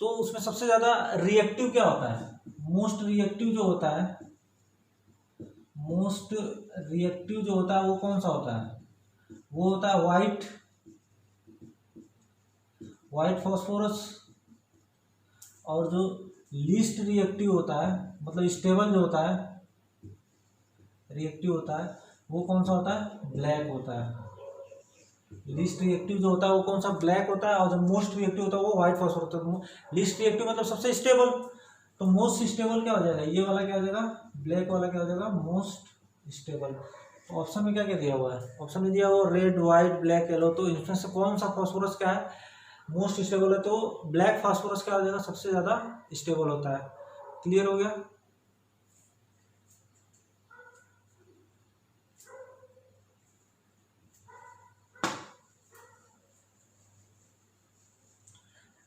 तो उसमें सबसे ज्यादा रिएक्टिव क्या होता है, मोस्ट रिएक्टिव जो होता है, मोस्ट रिएक्टिव जो होता है वो कौन सा होता है, वो होता है व्हाइट फास्फोरस। और जो लीस्ट रिएक्टिव होता है, मतलब स्टेबल जो होता है, रिएक्टिव होता है, वो कौन सा होता है, ब्लैक होता है। लीस्ट रिएक्टिव जो होता है वो कौन सा, ब्लैक होता है। और जो मोस्ट रिएक्टिव होता है वो व्हाइट फास्फोरस होता है। लीस्ट रिएक्टिव मतलब सबसे स्टेबल, तो मोस्ट स्टेबल क्या हो जाएगा, ये वाला क्या हो जाएगा, ब्लैक वाला क्या हो जाएगा, मोस्ट स्टेबल। तो ऑप्शन में क्या क्या दिया हुआ है, ऑप्शन में दिया हुआ रेड, व्हाइट, ब्लैक, येलो। तो इसमें से कौन सा फास्फोरस क्या है, मोस्ट स्टेबल है, तो ब्लैक फास्फोरस क्या हो जाएगा, सबसे ज्यादा स्टेबल होता है। क्लियर हो गया।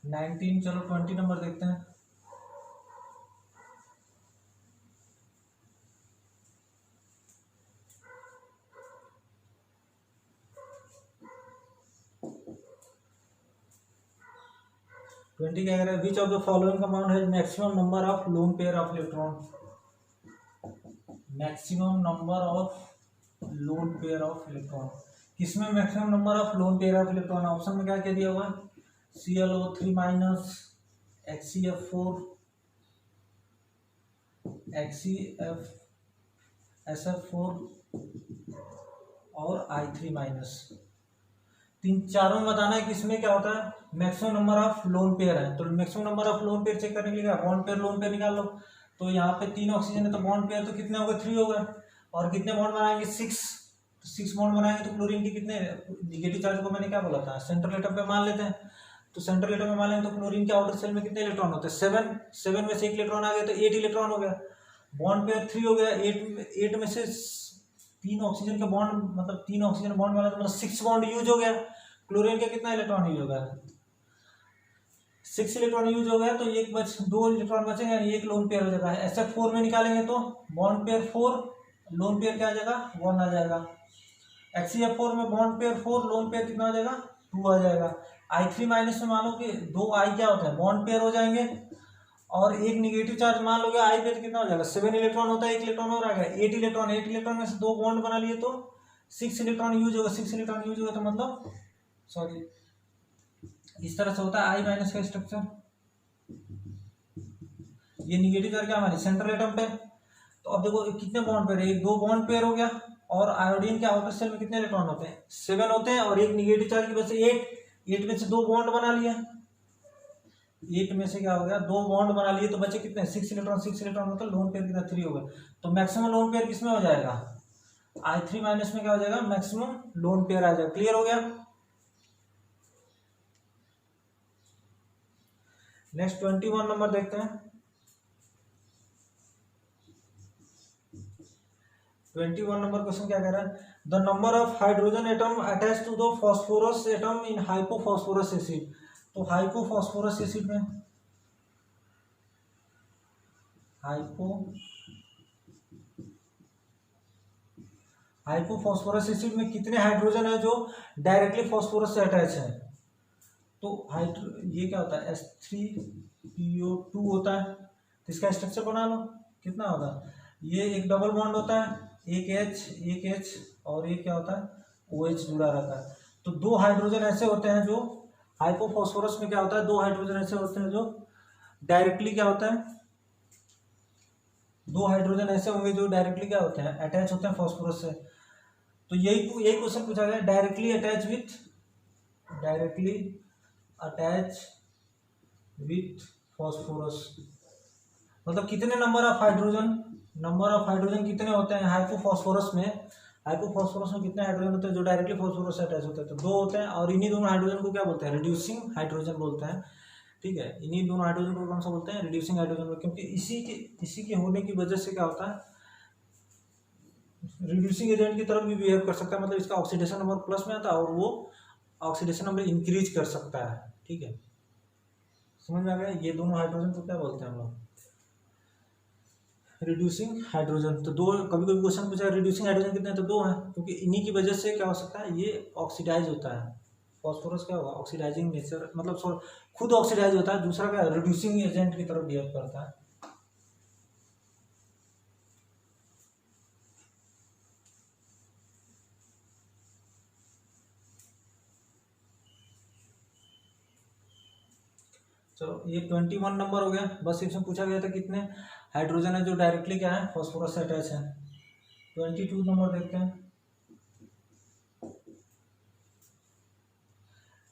नाइनटीन, चलो 20 नंबर देखते हैं। 20 क्या कह रहा है, which of the following compound has maximum number of lone pair of electron, maximum number of lone pair of electron, किसमें maximum number of lone pair of electron? Option में क्या कह दिया हुआ है, ClO3 माइनस, HCF4, SF4 और I3 minus. तीन चारों में बताना है कि इसमें क्या होता है, maximum number of lone pair है। तो maximum number of lone pair check करने के लिए बॉन्ड पेयर लोन पेयर निकाल लो। तो यहाँ पे 3 ऑक्सीजन है तो बॉन्ड पेयर तो कितने हो गए, 3 हो गए। और कितने बॉन्ड बनाएंगे, 6। तो 6 बॉन्ड बनाएंगे तो क्लोरीन के कितने, निगेटिव चार्ज को मैंने क्या बोला था, सेंट्रल एटम पे मान लेते हैं। तो सेंट्रल एटम में मान लेंगे तो क्लोरीन के आउटर सेल में कितने इलेक्ट्रॉन होते हैं, 7 में से 1 इलेक्ट्रॉन आ गया तो 8 इलेक्ट्रॉन हो गया। बॉन्ड पेयर 3 हो गया, 8 में से 3 ऑक्सीजन का बॉन्ड, मतलब 3 ऑक्सीजन बॉन्ड वाला तो मतलब 6 बॉन्ड यूज हो गया। क्लोरीन का कितना इलेक्ट्रॉन यूज हो गया, 6 इलेक्ट्रॉन यूज हो गया। तो 2 इलेक्ट्रॉन बचेंगे, यानी 1 लोन पेयर हो जाएगा। SF4 में निकालेंगे तो बॉन्ड पेयर 4, लोन पेयर क्या आ जाएगा, 1 आ जाएगा। HCF4 में बॉन्ड पेयर 4, लोन पेयर कितना आ जाएगा, 2 आ जाएगा। I3 माइनस में मान लो कि 2 I क्या होता है, बॉन्ड पेयर हो जाएंगे। और एक निगेटिव चार्ज मान लो I पे तो कितना हो जाएगा, 7 इलेक्ट्रॉन होता है, 1 इलेक्ट्रॉन और आ गया 8 इलेक्ट्रॉन में से 2 बॉन्ड बना लिए तो 6 इलेक्ट्रॉन यूज होगा। 6 इलेक्ट्रॉन यूज होगा तो मतलब सॉरी, इस तरह से होता है I माइनस का स्ट्रक्चर। ये निगेटिव चार्ज क्या हमारी सेंट्रल एटम पे। तो अब देखो कितने बॉन्ड पेयर है, 2 बॉन्ड पेयर हो गया। और आयोडीन के आउटर सेल में कितने इलेक्ट्रॉन होते हैं, 7 होते हैं। और एक निगेटिव चार्ज की वजह से 8 में से 2 बॉन्ड बना लिया, 8 में से क्या हो गया, 2 बॉन्ड बना लिए तो बचे कितने, 6 इलेक्ट्रॉन मतलब लोन पेयर कितना, 3 हो गया। तो मैक्सिमम लोन पेयर किसमें हो जाएगा, I3 माइनस में क्या हो जाएगा, मैक्सिमम लोन पेयर आ जाएगा। क्लियर हो गया। नेक्स्ट 21 नंबर देखते हैं। 21 नंबर क्वेश्चन क्या कह रहा है, the number of hydrogen atom attach to the phosphorus atom in hypophosphorous acid. तो हाइपोफॉस्फोरस एसिड में हाइपोफॉस्फोरस एसिड में कितने हाइड्रोजन है जो डायरेक्टली फॉस्फोरस से अटैच है। तो ये क्या होता है, H3PO2 होता है। तो इसका स्ट्रक्चर बना लो, कितना होता है, ये एक डबल बॉन्ड होता है, एक H और ये क्या होता है, OH जुड़ा रहता है। तो 2 हाइड्रोजन ऐसे होते हैं जो हाइपोफॉस्फोरस में क्या होता है, 2 हाइड्रोजन ऐसे होते हैं जो डायरेक्टली क्या होता है, 2 हाइड्रोजन ऐसे होंगे जो डायरेक्टली क्या होते हैं, अटैच होते हैं फॉस्फोरस से। तो यही क्वेश्चन पूछा गया, डायरेक्टली अटैच विथ फॉस्फोरस, मतलब कितने नंबर ऑफ हाइड्रोजन कितने होते हैं हाइपोफॉस्फोरस में कितने हाइड्रोजन होते हैं जो डायरेक्टली फॉस्फोरस से अटैच होते हैं, तो 2 होते हैं। और इन्हीं दोनों हाइड्रोजन को क्या बोलते हैं, रिड्यूसिंग हाइड्रोजन बोलते हैं। ठीक है, इन्हीं दोनों हाइड्रोजन को कौन सा बोलते हैं, रिड्यूसिंग हाइड्रोजन, क्योंकि इसी के होने की वजह से क्या होता है, रिड्यूसिंग एजेंट की तरफ भी बिहेव कर सकता है, मतलब इसका ऑक्सीडेशन नंबर प्लस में आता है और वो ऑक्सीडेशन नंबर इंक्रीज कर सकता है। ठीक है, समझ में आ गया। ये दोनों हाइड्रोजन को क्या बोलते हैं हम लोग, रिड्यूसिंग हाइड्रोजन। तो 2, कभी कभी क्वेश्चन पूछा रिड्यूसिंग हाइड्रोजन कितने हैं, तो 2 हैं, क्योंकि इन्हीं की वजह से क्या हो सकता है, ये ऑक्सीडाइज होता है। फॉस्फोरस क्या होगा, ऑक्सीडाइजिंग नेचर, मतलब खुद ऑक्सीडाइज होता है, दूसरा क्या रिड्यूसिंग एजेंट की तरफ बिहेव करता है। चलो ये 21 नंबर हो गया। बस इसमें पूछा गया था कितने हाइड्रोजन है जो डायरेक्टली क्या है, फॉस्फोरस से अटैच है। 22 नंबर देखते हैं,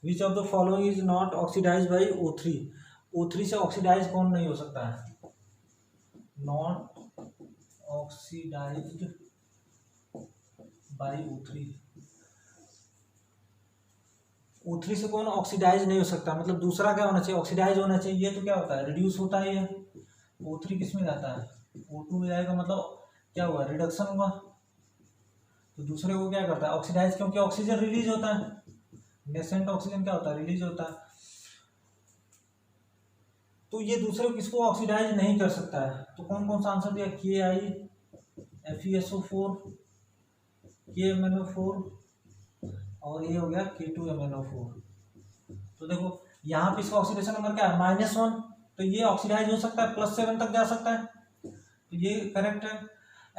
which of the following is not oxidise by O3। O3 से ऑक्सीडाइज कौन नहीं हो सकता है, not oxidised by O3। O3 से कौन ऑक्सीडाइज नहीं हो सकता, मतलब दूसरा क्या होना चाहिए, ऑक्सीडाइज होना चाहिए। ये तो क्या होता है, रिड्यूस होता है। ये O3 किस में जाता है, O2 में जाएगा, मतलब क्या हुआ, रिडक्शन हुआ। तो दूसरे को क्या करता है, ऑक्सीडाइज, क्योंकि ऑक्सीजन रिलीज होता है, नेसेंट ऑक्सीजन क्या होता है, रिलीज होता है। तो ये दूसरे को किसको ऑक्सीडाइज नहीं कर सकता है। तो कौन कौन सा आंसर दिया, KI FeSO4, KMnO4 और ये हो गया K2MnO4। तो देखो यहाँ पे इसका ऑक्सीडेशन नंबर क्या है -1, तो ये ऑक्सीडाइज हो सकता है +7 तक जा सकता है, तो ये करेक्ट है।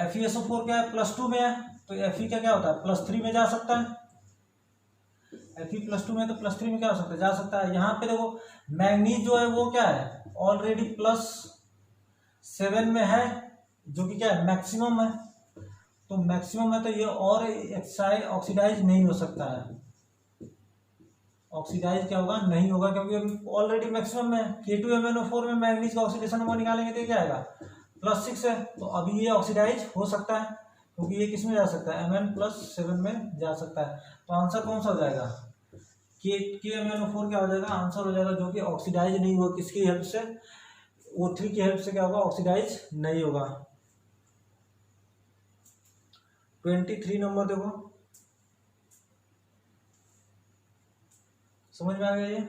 FeSO4 क्या है +2 में है, तो Fe का क्या होता है +3 में जा सकता है, Fe +2 में, तो +3 में क्या हो सकता है जा सकता है। यहाँ पे देखो मैंगनीज जो है वो क्या है ऑलरेडी +7 में है, जो कि क्या है मैक्सिमम है, तो मैक्सिमम है तो ये और ऑक्सीडाइज नहीं हो सकता है, ऑक्सीडाइज क्या होगा नहीं होगा, क्योंकि ऑलरेडी मैक्सिमम में K2MnO4 में मैंगनीज का ऑक्सीडेशन नंबर निकालेंगे तो क्या आएगा +6 है, तो अभी ये ऑक्सीडाइज हो सकता है, क्योंकि ये किस में जा सकता है Mn+7 में जा सकता है। तो आंसर कौन सा हो जाएगा KMnO4 क्या हो जाएगा आंसर हो जाएगा, जो कि ऑक्सीडाइज नहीं होगा, किसकी हेल्प से O3 की हेल्प से क्या होगा ऑक्सीडाइज नहीं होगा। 23 नंबर देखो, समझ में आ गया ये।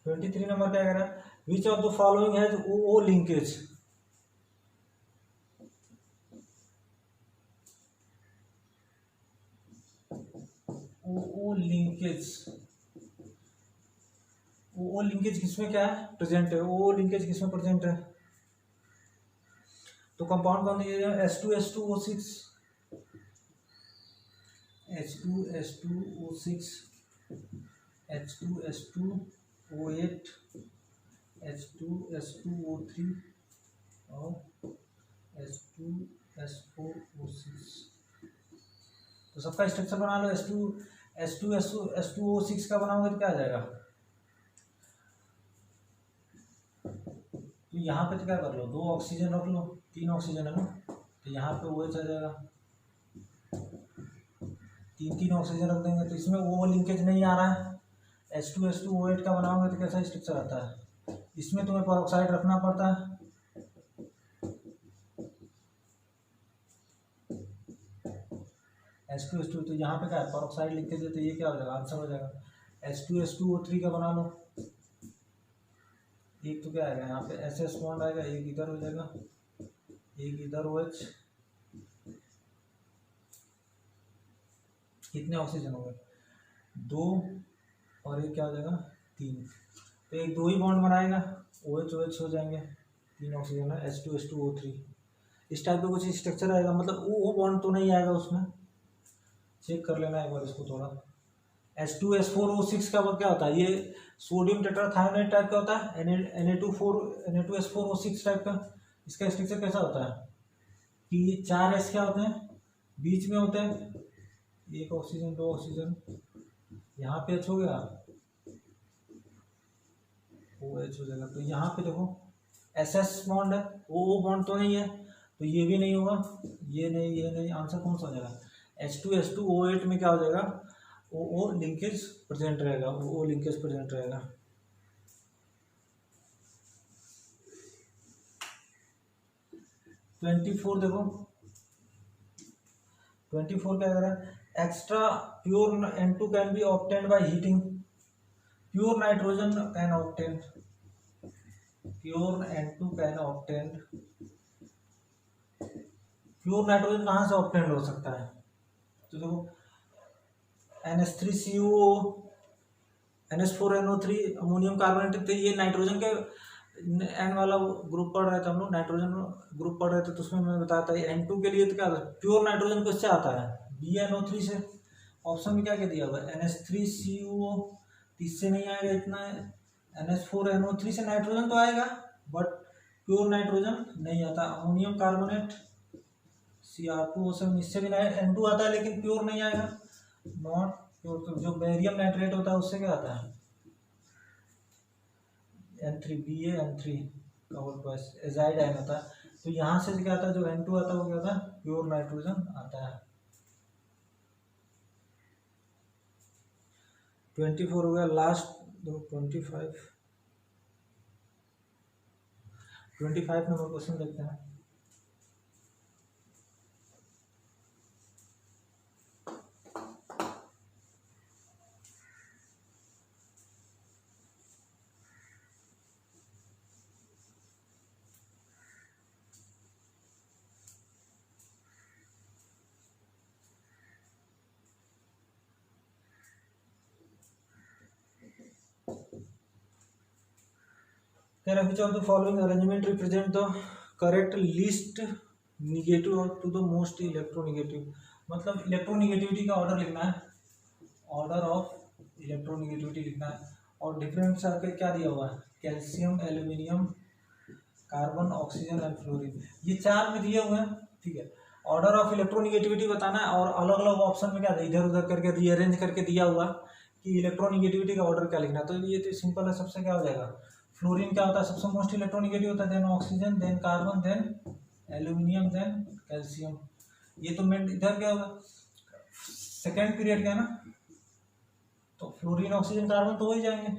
ट्वेंटी थ्री नंबर क्या कह रहा है, which of the following has O linkage, O linkage, O linkage किसमें क्या है प्रेजेंट है, ओ लिंकेज किसमें प्रेजेंट है, तो कंपाउंड कौन दिया जाए H2S2O6, H2S2O6, H2S2O8, H2S2O3 और H2S4O6। तो सबका स्ट्रक्चर बना लो, H2S2O6 का बनाओगे तो क्या आ जाएगा, तो यहाँ पे तो क्या कर लो 2 ऑक्सीजन रख लो, 3 ऑक्सीजन है ना, तो यहाँ पे OH आ जाएगा, 3 ऑक्सीजन रख देंगे, तो इसमें वो लिंकेज नहीं आ रहा है। H2S2O8 का बनाओगे तो कैसा स्ट्रक्चर आता है, इसमें तुम्हें परऑक्साइड रखना पड़ता है, H2S2, तो यहाँ पे क्या है परऑक्साइड लिंकेज है, तो ये क्या हो जाएगा आंसर हो जाएगा। H2S2O3 का बना लो, एक तो क्या आएगा यहाँ पे SS बॉन्ड आएगा, एक इधर हो जाएगा, एक इधर OH, कितने ऑक्सीजन हो गए 2, और एक क्या हो जाएगा 3, तो एक 2 ही बॉन्ड बनाएगा, OH हो जाएंगे, 3 ऑक्सीजन है H2S2O3, इस टाइप का कुछ स्ट्रक्चर आएगा, मतलब वो बॉन्ड तो नहीं आएगा उसमें, चेक कर लेना एक बार इसको थोड़ा। H2S4O6 का क्या होता है, ये सोडियम टेट्राथायोनाइड टाइप का होता है, Na2S4O6 टाइप का, इसका स्ट्रक्चर कैसा होता है कि 4 S क्या होते हैं बीच में होते हैं, 1 ऑक्सीजन 2 ऑक्सीजन, यहाँ पे H हो गया OH हो जाएगा, तो यहाँ पे देखो SS बॉन्ड है, O बॉन्ड तो नहीं है, तो ये भी नहीं होगा, ये नहीं, आंसर कौन सा हो जाएगा H2S2O8 में क्या हो जाएगा ओ लिंकेज प्रेजेंट रहेगा, ओ लिंकेज प्रेजेंट रहेगा। ट्वेंटी फोर देखो, 24 क्या कह रहा है, extra pure N2 can be obtained by heating, pure nitrogen can obtain, pure N2 can obtained, pure nitrogen कहाँ से ऑब्टेन्ड हो सकता है, तो देखो NH3CO, NH4NO3 अमोनियम कार्बोनेट, तो ये नाइट्रोजन के N वाला ग्रुप पढ़ रहे थे हम लोग, नाइट्रोजन ग्रुप पढ़ रहे थे, तो उसमें मैं बताया था N2 के लिए तो क्या प्योर नाइट्रोजन किससे आता है BNO3 से, ऑप्शन में क्या क्या दिया हुआ है NH3CO, इससे नहीं आएगा इतना, NH4NO3 से नाइट्रोजन तो आएगा बट प्योर नाइट्रोजन नहीं आता, अमोनियम कार्बोनेट Cr2O7 इससे भी N2 आता है लेकिन प्योर नहीं आएगा, नॉट प्योर, तो जो बेरियम नाइट्रेट होता है उससे क्या आता है N3BaN3 का होल प्लस एजाइड आयन होता है, तो यहाँ से क्या आता है जो N2 आता है वो क्या आता है प्योर नाइट्रोजन आता है। 24 हो गया, लास्ट दो 25 नंबर क्वेश्चन देखते हैं। कह रहा है which of the following arrangement represent the correct least negative to the most electronegative, मतलब इलेक्ट्रोनिगेटिविटी का ऑर्डर लिखना है, ऑर्डर ऑफ इलेक्ट्रोनिगेटिविटी लिखना है। और डिफरेंट सर्किट क्या दिया हुआ है, calcium, aluminium, carbon, oxygen and fluorine, ये 4 में दिए हुए हैं। ठीक है, ऑर्डर ऑफ इलेक्ट्रोनिगेटिविटी बताना है और अलग अलग ऑप्शन में क्या था, इधर उधर करके रीअरेंज करके दिया हुआ कि इलेक्ट्रोनिगेटिविटी का ऑर्डर क्या लिखना है। तो ये तो सिंपल है, सबसे क्या हो जाएगा, फ्लोरीन क्या होता है, सबसे मोस्ट इलेक्ट्रोनिगेटिव होता है, then oxygen, then carbon, then aluminium, then calcium. ये तो मेन इधर क्या होगा, सेकेंड पीरियड का ना, तो फ्लोरीन, ऑक्सीजन, कार्बन तो हो ही जाएंगे।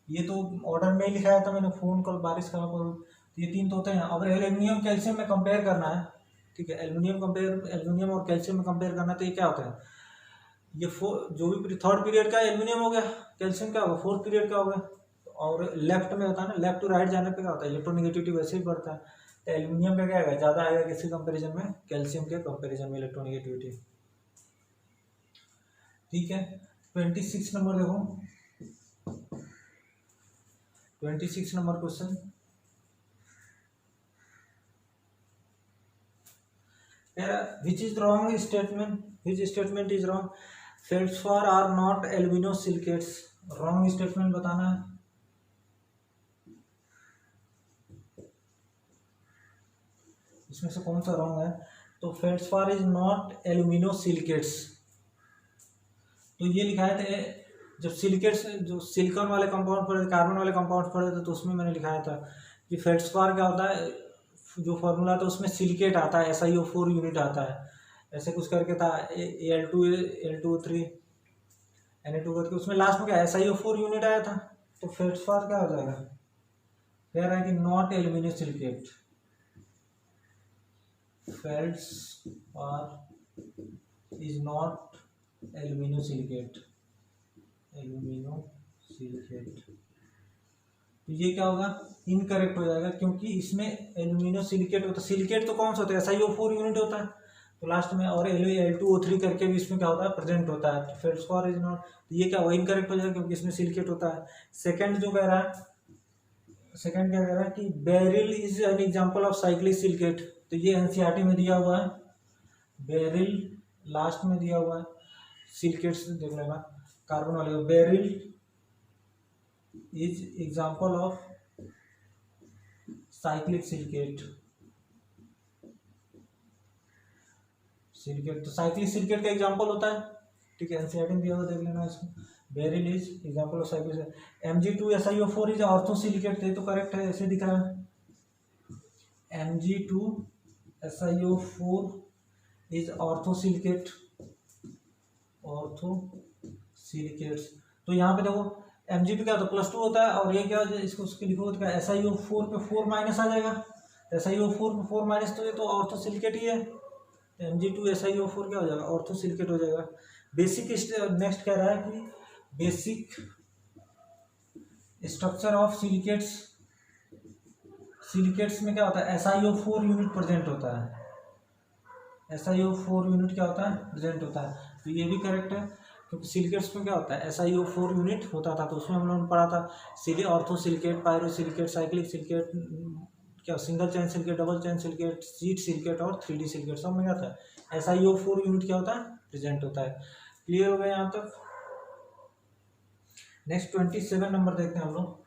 ये तो ऑर्डर में ही लिखाया था मैंने, फोन कॉल, बारिश का, तो ये 3 तो होते हैं। अब एल्यूमिनियम कैल्शियम में कंपेयर करना है, ठीक है, एल्यूमिनियम और कैल्शियम में कंपेयर करना, तो ये क्या होता है, ये जो भी थर्ड पीरियड का एल्यूमिनियम हो गया, कैल्शियम क्या होगा, फोर्थ पीरियड का हो गया। और लेफ्ट में होता है ना, लेफ्ट टू राइट जाने पे क्या होता है, इलेक्ट्रोनिगेटिविटी वैसे ही बढ़ता है। तो एल्यूमिनियम का क्या आएगा, ज़्यादा आएगा किसी कंपेरिजन में, कैल्शियम के कंपेरिजन में इलेक्ट्रोनिगेटिविटी। ठीक है, 26 नंबर देखो, 26 number question, which is wrong statement, which statement is wrong, feldspar are not aluminosilicates, wrong statement बताना है। इसमें से कौन सा रॉन्ग है, तो फेल्डस्पार इज नॉट एल्यूमिनोसिलिकेट्स। तो ये लिखा है, जब सिलिकेट्स, जो सिलिकॉन वाले कंपाउंड पढ़े थे, कार्बन वाले कंपाउंड पढ़े थे, तो उसमें मैंने लिखाया था कि फेल्डस्पार क्या होता है, जो फॉर्मूला था उसमें सिलिकेट आता है, SiO4 यूनिट आता है, ऐसे कुछ करके था, Al2O3 Na2 करके, उसमें लास्ट में क्या SiO4 यूनिट आया था। तो फेल्डस्पार क्या हो जाएगा, कह रहा है कि नॉट एल्यूमिनोसिलिकेट, फेल्डस्पार इज नॉट एल्यूमिनोसिलिकेट, तो ये क्या होगा, इनकरेक्ट हो जाएगा, क्योंकि इसमें एल्यूमिनोसिलिकेट होता है, सिलिकेट तो कौन सा होता है, SiO4 यूनिट होता है, तो लास्ट में, और Al2O3 करके भी इसमें क्या होता है, प्रेजेंट होता है, तो फेल्डस्पार इज नॉट, तो ये क्या हुआ, इनकरेक्ट हो जाएगा, क्योंकि इसमें सिलिकेट होता है। सेकंड जो कह रहा है, सेकंड क्या कह रहा है कि beryl is an example of cyclic silicate, तो ये NCERT में दिया हुआ है, बेरिल लास्ट में दिया हुआ है, सिलिकेट्स देख लेना, कार्बन वाले, beryl is example of cyclic silicate, तो साइक्लिक सिलिकेट का एग्जांपल होता है, ठीक है, NCERT में दिया हुआ, देख लेना इसको, beryl is example of cyclic, Mg2SiO4 is orthosilicate, तो करेक्ट है, ऐसे दिख रहा है, Mg2SiO4 इज ऑर्थोसिलिकेट, तो यहाँ पे देखो Mg पे क्या होता है, +2 होता है, और ये क्या है, इसको उसके लिखो, तो क्या SiO4 पे 4 माइनस आ जाएगा, SiO4 पे 4 माइनस, तो ये तो ऑर्थोसिलिकेट ही है, Mg2SiO4 क्या हो जाएगा, ऑर्थोसिलिकेट हो जाएगा। बेसिक, नेक्स्ट कह रहा है कि basic structure of silicates, silicates में क्या होता है, SiO4 यूनिट प्रेजेंट होता है, SiO4 यूनिट क्या होता है, प्रेजेंट होता है, तो ये भी करेक्ट है, क्योंकि सिलिकेट्स में क्या होता है, SiO4 यूनिट होता था, तो उसमें हम लोगों ने पढ़ा था ऑर्थोसिलिकेट, पायरोसिलिकेट, साइक्लिक सिलिकेट, क्या सिंगल चैन सिलिकेट, डबल चैन सिलिकेट, शीट सिलिकेट और 3D सिलिकेट, सब में क्या होता है, SiO4 यूनिट क्या होता है, प्रेजेंट होता है। क्लियर हो गया यहाँ तक। नेक्स्ट 27 नंबर देखते हैं हम लोग,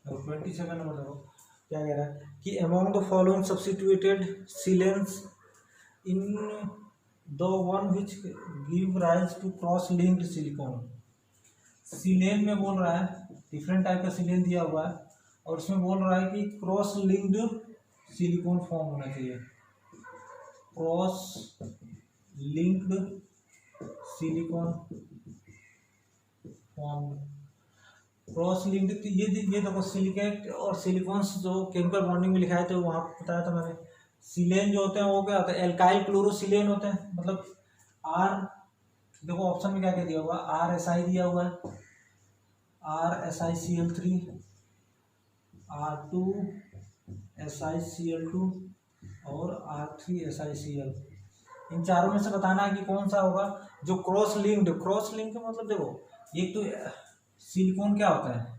और 27 नंबर देखो क्या कह रहा है कि among the following substituted silanes in the one which give rise to cross linked silicone. Silane में बोल रहा है, डिफरेंट टाइप का सीलेन दिया हुआ है, और उसमें बोल रहा है कि क्रॉस लिंक्ड सिलिकॉन फॉर्म होना चाहिए, cross linked silicon form, cross linked, ये देखो सिलिकेट और सिलिकॉन्स जो केमिकल बॉन्डिंग में लिखाए थे वहाँ बताया था मैंने। सिलेन जो होते हैं वो क्या होता है, एल्काइल क्लोरोसिलेन होते हैं, मतलब देखो ऑप्शन में क्या क्या दिया हुआ, RSI दिया हुआ है, RSiCl3, R2SiCl2 और R3SiCl। इन चारों में से बताना है कि कौन सा होगा जो क्रॉस लिंक्ड मतलब देखो एक तो सिलिकॉन क्या होता है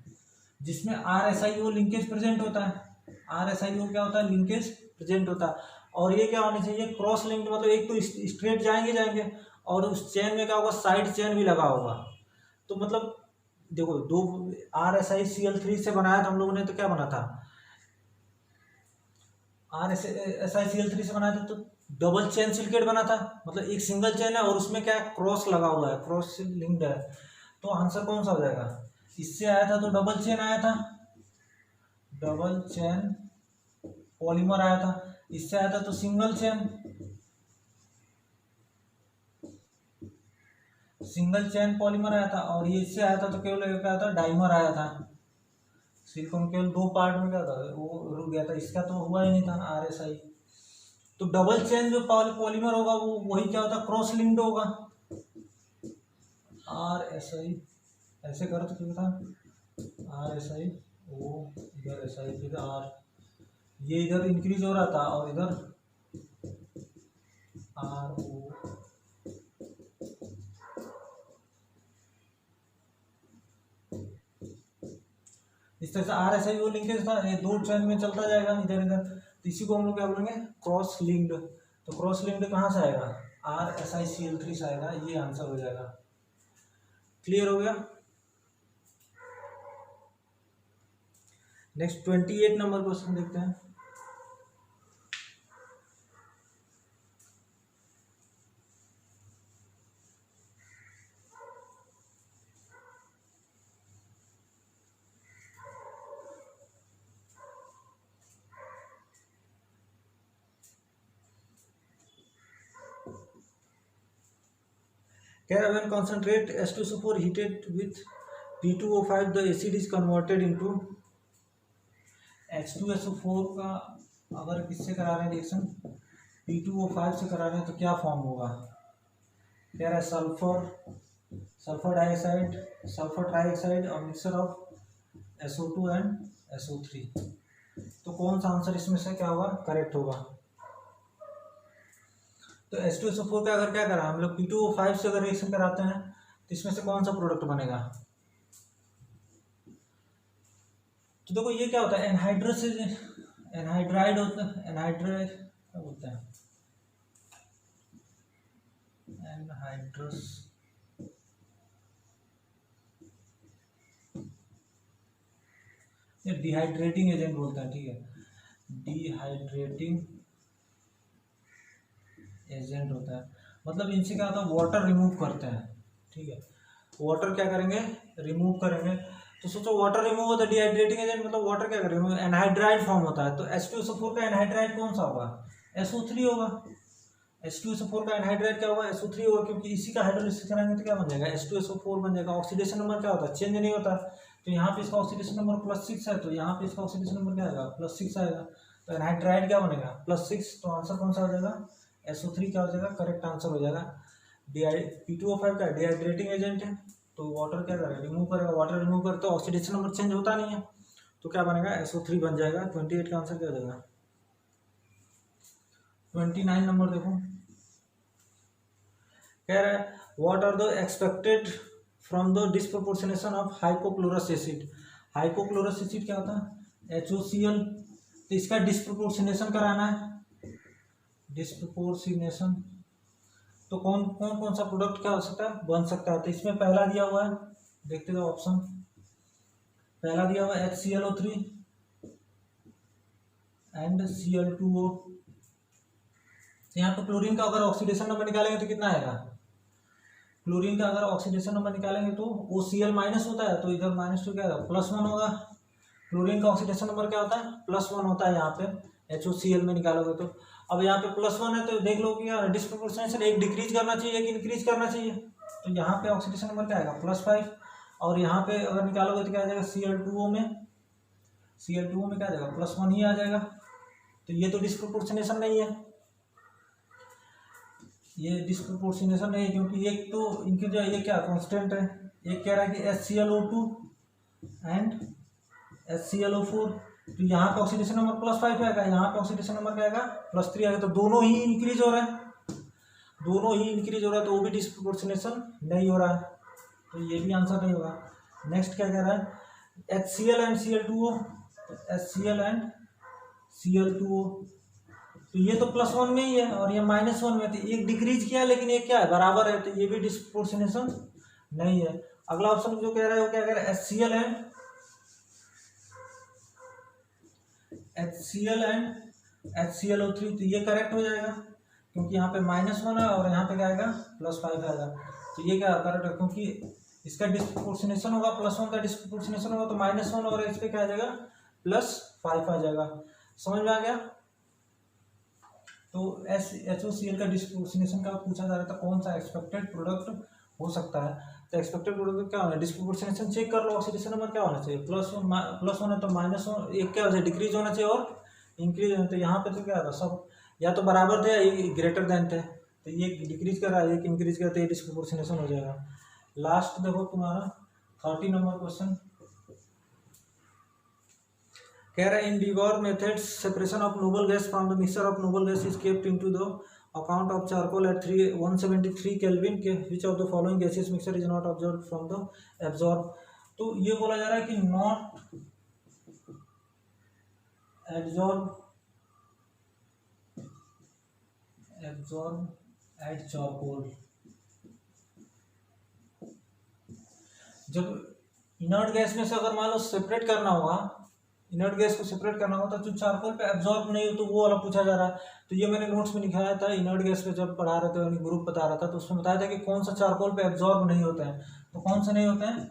जिसमें RSiO लिंकेज प्रेजेंट होता है, RSiO क्या होता है, लिंकेज प्रेजेंट होता है। और ये क्या होनी चाहिए, क्रॉस लिंक्ड मतलब एक तो स्ट्रेट जाएंगे और उस चेन में क्या होगा, साइड चेन भी लगा होगा। तो मतलब देखो दो RSiCl3 से बनाया था हम लोगों ने, तो क्या बना था, RSiCl3 से बनाया था तो डबल चेन सिलिकेट बना था, मतलब एक सिंगल चेन है और उसमें क्या है, क्रॉस लगा हुआ है, क्रॉस लिंक्ड है। तो आंसर कौन सा हो जाएगा, इससे आया था तो डबल चेन आया था, डबल चेन पॉलीमर आया था, इससे आया था तो सिंगल चेन पॉलीमर आया था, और ये इससे आया था तो केवल क्या आया था, डाइमर आया था। सिलिकॉन केवल दो पार्ट में क्या था, वो रुक गया था, इसका तो हुआ ही नहीं था RSI। तो डबल चेन जो पॉलीमर होगा वो वही क्या होता, क्रॉस लिंक्ड होगा। RSI ऐसे कर तो क्या था, RSI ओ इधर SI फिर R, ये इधर इंक्रीज हो रहा था और इधर RO। इस तरह से RSiO लिंकेज था, ये दो चेन में चलता जाएगा इधर इधर, तो इसी को हम लोग क्या बोलेंगे, क्रॉस लिंक्ड। तो क्रॉस लिंक्ड कहाँ से आएगा, RSiCl3 से आएगा, ये आंसर हो जाएगा। क्लियर हो गया। नेक्स्ट 28 नंबर क्वेश्चन देखते हैं। When concentrate H2SO4 heated with P2O5, the acid is converted into H2SO4 का अगर किससे करा रहे हैं रिएक्शन, P2O5 से करा रहे हैं तो क्या फॉर्म होगा, कह रहा है सल्फर डाइऑक्साइड, सल्फर ट्राइऑक्साइड और mixture of SO2 and SO3। तो कौन सा आंसर इसमें से क्या होगा, करेक्ट होगा। तो H2SO4 का अगर क्या करा हम लोग P2O5 से अगर रिएक्शन कराते हैं तो इसमें से कौन सा प्रोडक्ट बनेगा। तो देखो ये क्या होता है, एनहाइड्राइड होता है, एनहाइड्राइड क्या बोलते हैं, एनहाइड्रस, ये डिहाइड्रेटिंग एजेंट बोलते हैं, ठीक है, डिहाइड्रेटिंग एजेंट होता है। मतलब इनसे क्या होता है, वाटर रिमूव करते हैं, ठीक है, वाटर क्या करेंगे, रिमूव करेंगे। तो सोचो वाटर रिमूव होता है, डिहाइड्रेटिंग एजेंट मतलब वाटर क्या करेंगे, एनहाइड्राइड फॉर्म होता है। तो H2SO4 का एनहाइड्राइड कौन सा होगा, SO3 होगा। H2SO4 का एनहाइड्राइड क्या होगा, SO3 होगा, क्योंकि इसी का हाइड्रोलिसिस कराएंगे तो क्या बन जाएगा, H2SO4 बन जाएगा। ऑक्सीडेशन नंबर क्या होता है, चेंज नहीं होता। तो यहाँ पे इसका ऑक्सीडेशन नंबर +6 है, तो यहाँ पे इसका ऑक्सीडेशन नंबर क्या आएगा, +6 आएगा। तो एनहाइड्राइड क्या बनेगा, +6। तो आंसर कौन सा हो जाएगा, SO3 क्या हो जाएगा, करेक्ट आंसर हो जाएगा। P2O5 का डिहाइड्रेटिंग एजेंट है, तो वाटर क्या करेगा, रिमूव करेगा, वाटर रिमूव करते तो ऑक्सीडेशन नंबर चेंज होता नहीं है, तो क्या बनेगा, SO3 बन जाएगा। 28 का आंसर क्या हो जाएगा। 29 नंबर देखो, कह रहा है what are the expected from the disproportionation of hypochlorous acid. Hypochlorous acid क्या होता है, HOCl। तो इसका डिस्प्रोपोर्शनेशन कराना है, डिस्प्रोपोर्शनेशन। तो कौन सा प्रोडक्ट क्या हो सकता है, बन सकता है। तो इसमें पहला दिया हुआ है, देखते हो ऑप्शन, पहला दिया हुआ है HClO3 एंड Cl2O। यहाँ पे क्लोरीन का अगर ऑक्सीडेशन नंबर निकालेंगे तो कितना आएगा, क्लोरीन का अगर ऑक्सीडेशन नंबर निकालेंगे तो OCl माइनस होता है, तो इधर -2 क्या होगा, +1 होगा। क्लोरीन का ऑक्सीडेशन नंबर क्या होता है, +1 होता है। यहाँ पे HOCl में निकालोगे तो अब यहाँ पे +1 है, तो देख लो कि यार डिस्प्रोपोर्शनेशन एक डिक्रीज करना चाहिए कि इंक्रीज करना चाहिए। तो यहाँ पे ऑक्सीडेशन नंबर क्या आएगा, +5। और यहाँ पे अगर निकालोगे तो क्या आ जाएगा, Cl2O में क्या आ जाएगा, +1 ही आ जाएगा। तो ये तो डिस्प्रोपोर्शनेशन नहीं है। ये डिस्प्रोपोर्शनेशन नहीं है, क्योंकि एक तो इनके जो ये क्या कांस्टेंट है, एक कह रहा है कि HClO2 एंड HClO4, तो यहाँ का ऑक्सीडेशन नंबर +5 आएगा, यहाँ का ऑक्सीडेशन नंबर क्या आएगा +3 आएगा, तो दोनों ही इंक्रीज हो रहा है, दोनों ही इंक्रीज हो रहा है, तो वो भी डिस्प्रोपोर्शनेशन नहीं हो रहा है, तो ये भी आंसर नहीं होगा। नेक्स्ट क्या कह रहा है HCl and Cl2O, HCl and Cl2O, तो ये तो +1 में ही है और ये -1 में, तो एक डिक्रीज किया लेकिन ये क्या है बराबर है, तो ये भी डिस्प्रोपोर्शनेशन नहीं है। अगला ऑप्शन जो कह रहा है वो क्या कह रहा है HCl एंड HClO3, तो ये करेक्ट हो जाएगा क्योंकि यहाँ पे -1 है और यहाँ पे क्या आएगा +5 आएगा, तो ये क्या करेक्ट है, क्योंकि इसका डिस्प्रोपोर्शनेशन होगा, +1 का डिस्प्रोपोर्शनेशन होगा तो -1 और इस पे क्या आ जाएगा +5 आ जाएगा। समझ में आ गया। तो HOCl का डिस्प्रोपोर्शनेशन का पूछा जा रहा था, कौन सा एक्सपेक्टेड प्रोडक्ट हो सकता है, तो एक्सपेक्टेड प्रोडक्ट क्या होना है, डिस्प्रोपोर्शनेशन चेक कर लो, ऑक्सीडेशन नंबर क्या होना चाहिए +1 है तो -1 एक क्या हो जाए डिक्रीज होना चाहिए और इंक्रीज होना, तो यहाँ पे तो क्या था सब या तो बराबर थे या ग्रेटर देन थे, तो ये डिक्रीज कर रहा है, एक इंक्रीज कर, तो ये डिस्प्रोपोर्शनेशन हो जाएगा। लास्ट देखो तुम्हारा 30 नंबर क्वेश्चन कह रहा है इन डिगोर methods separation of noble gas from the mixture of noble gas is kept into the account of charcoal at 173 kelvin के which of the following gases mixture is not observe from the absorb. तो ये बोला जा रहा है कि not absorb at charcoal, जब inert gas में से अगर मान लो सेपरेट करना होगा, इनर्ट गैस को सेपरेट करना होगा तो जो चारकोल पे एब्जॉर्ब नहीं हो तो वो वाला पूछा जा रहा है। तो ये मैंने नोट्स में लिखाया था, इनर्ट गैस पे जब पढ़ा रहे थे यानी ग्रुप बता रहा था तो उसमें बताया था कि कौन सा चारकोल पे एब्जॉर्ब नहीं होता है, तो कौन सा नहीं होता है,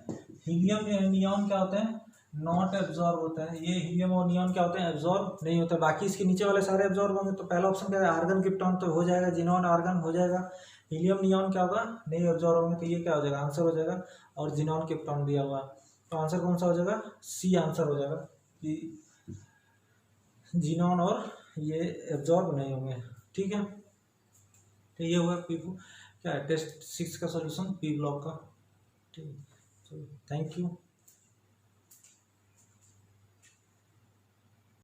हीलियम नियॉन क्या होते हैं नॉट एब्जॉर्ब होता है, ये हीलियम और नियॉन क्या होते हैं एब्जॉर्ब नहीं होता है, बाकी इसके नीचे वाले सारे एब्जॉर्ब होंगे। तो पहला ऑप्शन क्या है आर्गन क्रिप्टॉन तो हो जाएगा, जिनॉन आर्गन हो जाएगा, हीलियम नियॉन क्या होगा नहीं एब्जॉर्ब होंगे, तो ये क्या हो जाएगा आंसर हो जाएगा, और जिनॉन क्रिप्टॉन दिया हुआ, तो आंसर कौन सा हो जाएगा सी आंसर हो जाएगा कि जिनॉन और ये एब्जॉर्ब नहीं होंगे। ठीक है, तो ये हुआ पी क्या है टेस्ट 6 का सॉल्यूशन पी ब्लॉक का। ठीक है, थैंक यू।